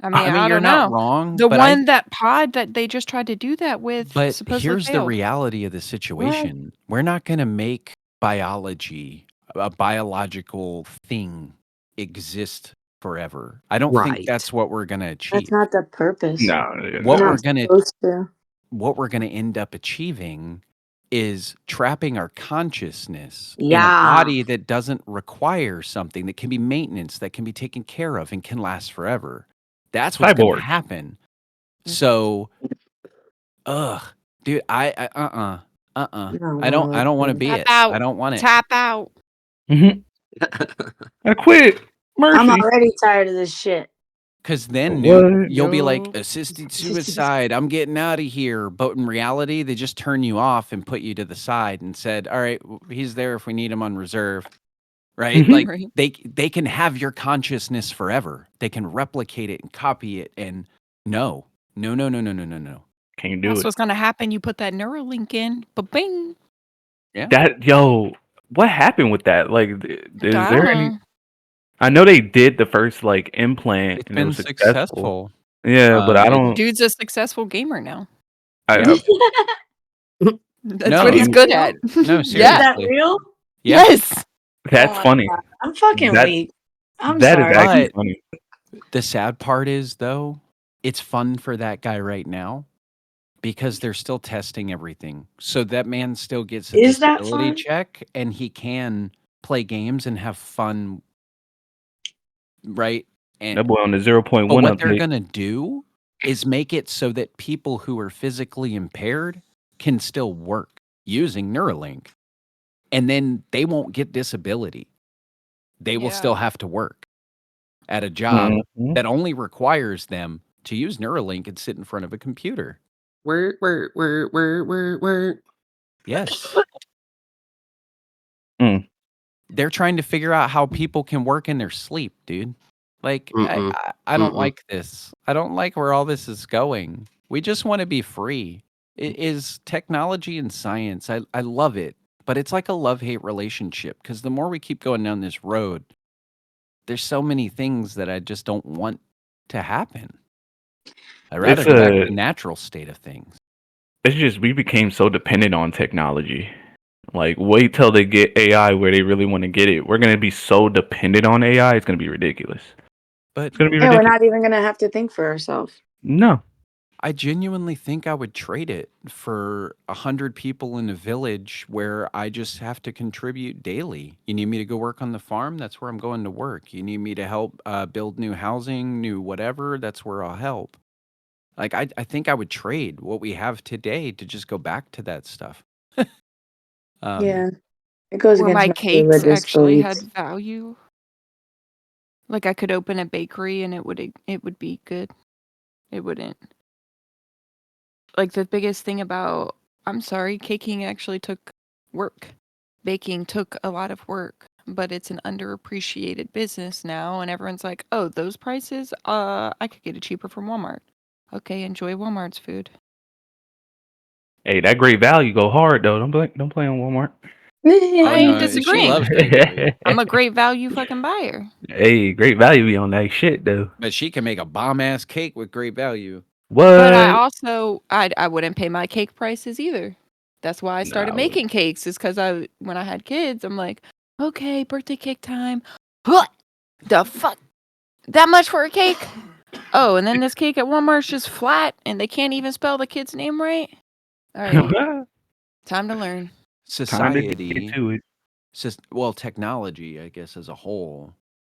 I mean, I mean, I you're don't not know. wrong, The but one that pod that they just tried to do that with but supposedly here's the failed. reality of the situation. We're not going to make biology, a biological thing, exist forever. I don't think Right. that's what we're going to That's achieve. not the purpose. No, What You're we're not going to supposed to. what we're going to end up achieving is trapping our consciousness in a Yeah. body that doesn't require something, that can be maintenance, that can be taken care of and can last forever. That's what's going to cyborg. happen. So, dude, I No, I don't want to be Tap it. I out. don't want it. Tap out. I quit. I'm Mercy. already tired of this shit. Because then, What? Newt, you'll be like, Yo. assisted suicide, I'm getting out of here. But in reality, they just turn you off and put you to the side and said, all right, he's there if we need him on reserve. Right? Like Right. they can have your consciousness forever. They can replicate it and copy it. And no. Can't do That's it. what's gonna happen. You put that Neuralink in, ba-bing. Yeah. That what happened with that? Like, is I don't there any? know. I know they did the first like implant It's and it been was successful. successful. Yeah, but I don't. Dude's a successful gamer now. Yeah. That's No, what he's Is that good real? at. No, Is Yeah. that seriously. real? Yeah. Yes. That's Oh my funny. God. I'm fucking That weak. I'm that is sorry. actually But funny. the sad part is, though, it's fun for that guy right now because they're still testing everything. So that man still gets a Is that disability fun? check and he can play games and have fun, right? And That boy on the but 0.1 what they're update. going to do is make it so that people who are physically impaired can still work using Neuralink. And then they won't get disability. They will still have to work at a job Mhm. that only requires them to use Neuralink and sit in front of a computer. Word. Yes. Mm. They're trying to figure out how people can work in their sleep, dude. Like, Mm-mm. I don't Mm-mm. like this. I don't like where all this is going. We just want to be free. It is technology and science. I love it, but it's like a love-hate relationship because the more we keep going down this road, there's so many things that I just don't want to happen. I'd rather It's go back to a. the natural state of things. It's just we became so dependent on technology. Like, wait till they get AI where they really want to get it. We're gonna be so dependent on AI. It's gonna be ridiculous. But It's gonna be Yeah, we're ridiculous. not even gonna have to think for ourselves. No. I genuinely think I would trade it for 100 people in a village where I just have to contribute daily. You need me to go work on the farm? That's where I'm going to work. You need me to help build new housing, new whatever? That's where I'll help. Like, I think I would trade what we have today to just go back to that stuff. Yeah. It goes Where against my my cakes religious actually had beliefs. value. Like I could open a bakery and it would be good. It wouldn't. Like the biggest thing about I'm sorry, caking actually took work. Baking took a lot of work, but it's an underappreciated business now and everyone's like, "Oh, those prices? I could get it cheaper from Walmart." Okay, enjoy Walmart's food. Hey, that great value go hard though. Don't play on Walmart. Oh, I ain't no, she disagreeing. loves great value. I'm a great value fucking buyer. Hey, great value be on that shit though. But she can make a bomb-ass cake with great value. But I What? also I wouldn't pay my cake prices either. That's why I started No. making cakes is because when I had kids, I'm like, okay, birthday cake time. What the fuck? That much for a cake? Oh, and then this cake at Walmart's just flat and they can't even spell the kid's name right? All right, time to learn. Time to get Society, to it. well, technology, I guess, as a whole,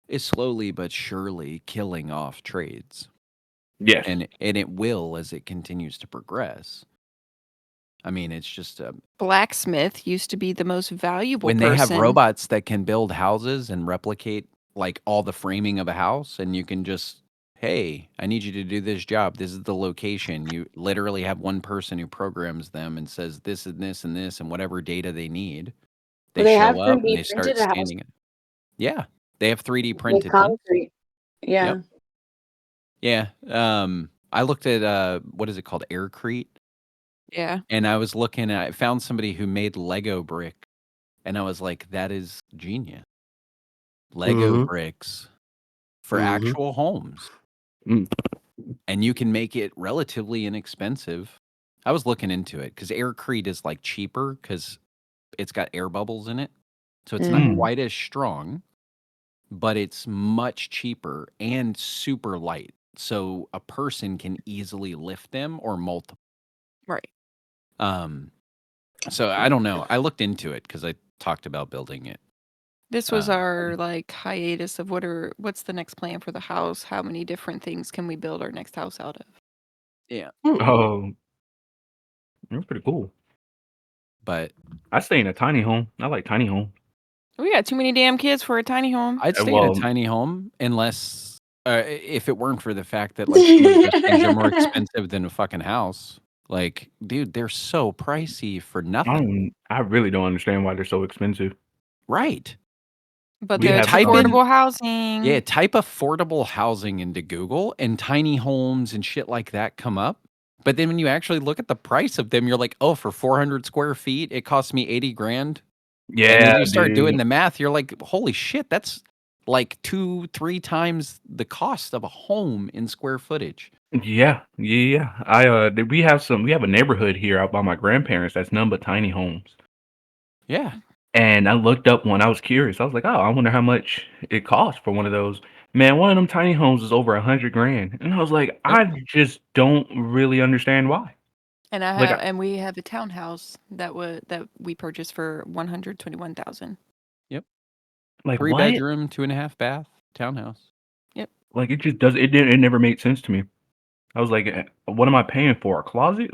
is slowly but surely killing off trades. Yes. And it will as it continues to progress. I mean, it's just Blacksmith used to be the most valuable when they have person. robots that can build houses and replicate like all the framing of a house, and you can just, hey, I need you to do this job. This is the location. You literally have one person who programs them and says this and this and this and whatever data they need. They Well, they have show up and 3D they start printed a house standing. Yeah, they have 3D with printed ones. concrete. Yeah. Yep. Yeah. I looked at what is it called? Aircrete. Yeah. And I found somebody who made Lego brick, and I was like, that is genius. Lego Mm-hmm. bricks for Mm-hmm. actual homes. Mm. And you can make it relatively inexpensive. I was looking into it because Aircrete is like cheaper because it's got air bubbles in it. So it's not Mhm. quite as strong, but it's much cheaper and super light. So a person can easily lift them or multiple. Right. So I don't know. I looked into it because I talked about building it. This was Uh, our like hiatus of what's the next plan for the house? How many different things can we build our next house out of? Yeah. Oh, that's pretty cool. But I stay in a tiny home. I like tiny homes. We got too many damn kids for a tiny home. I'd stay in a Well, tiny home unless if it weren't for the fact that like some of those things are more expensive than a fucking house. Like, dude, they're so pricey for nothing. I really don't understand why they're so expensive. Right. But We Dude, there's have type in affordable housing. Yeah, type affordable housing into Google and tiny homes and shit like that come up. But then when you actually look at the price of them, you're like, oh, for 400 square feet, it cost me 80 grand. And Yeah, then you start doing dude. the math, you're like, holy shit, that's like 2-3 times the cost of a home in square footage. Yeah, yeah. We have a neighborhood here out by my grandparents that's none but tiny homes. Yeah. And I looked up when I was curious. I was like, oh, I wonder how much it costs for one of those. Man, one of them tiny homes is over 100 grand. And I was like, Yep. I just don't really understand why. And Like, we have a townhouse that we purchased for 121,000. Yep. like 3 what? bedroom, 2.5 bath townhouse. Yep. Like it just does it never made sense to me. I was like, what am I paying for? A closet?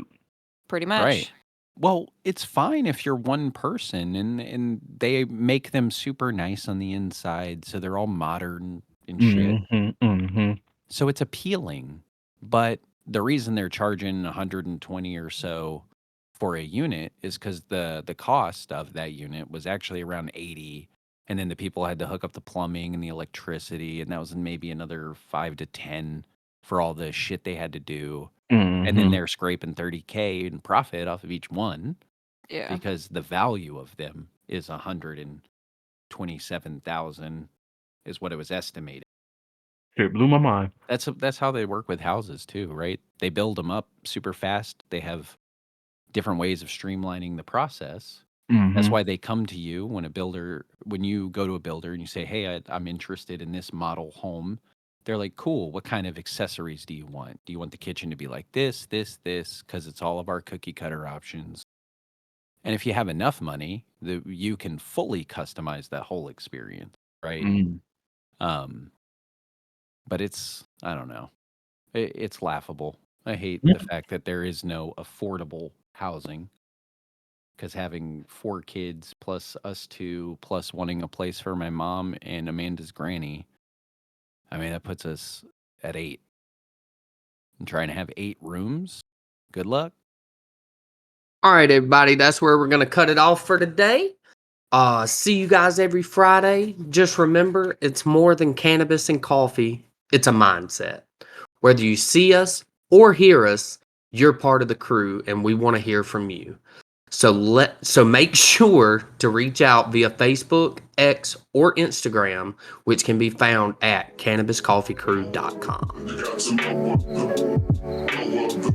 Pretty Right. much. Well, it's fine if you're one person and they make them super nice on the inside, so they're all modern and shit. Mm-hmm. So it's appealing. But the reason they're charging 120 or so for a unit is because the cost of that unit was actually around 80. And then the people had to hook up the plumbing and the electricity, and that was maybe another 5 to 10 for all the shit they had to do. And then Mm-hmm. they're scraping 30K in profit off of each one Yeah. because the value of them is 127,000 is what it was estimated. It blew my mind. That's how they work with houses too, right? They build them up super fast. They have different ways of streamlining the process. That's Mm-hmm. why they come to you when you go to a builder and you say, "Hey, I'm interested in this model home." They're like, "Cool. What kind of accessories do you want? Do you want the kitchen to be like this, this, this? Because it's all of our cookie cutter options." And if you have enough money, you can fully customize that whole experience, right? Mm. Um, but I don't know. It's laughable. I hate Yeah. the fact that there is no affordable housing because having 4 kids plus us two plus wanting a place for my mom and Amanda's granny, I mean, that puts us at 8. And trying to have 8 rooms, good luck. All right, everybody, that's where we're going to cut it off for today. See you guys every Friday. Just remember, it's more than cannabis and coffee. It's a mindset. Whether you see us or hear us, you're part of the crew, and we want to hear from you. So make sure to reach out via Facebook, X, or Instagram, which can be found at cannabiscoffeecrew.com. You got some power. Power of the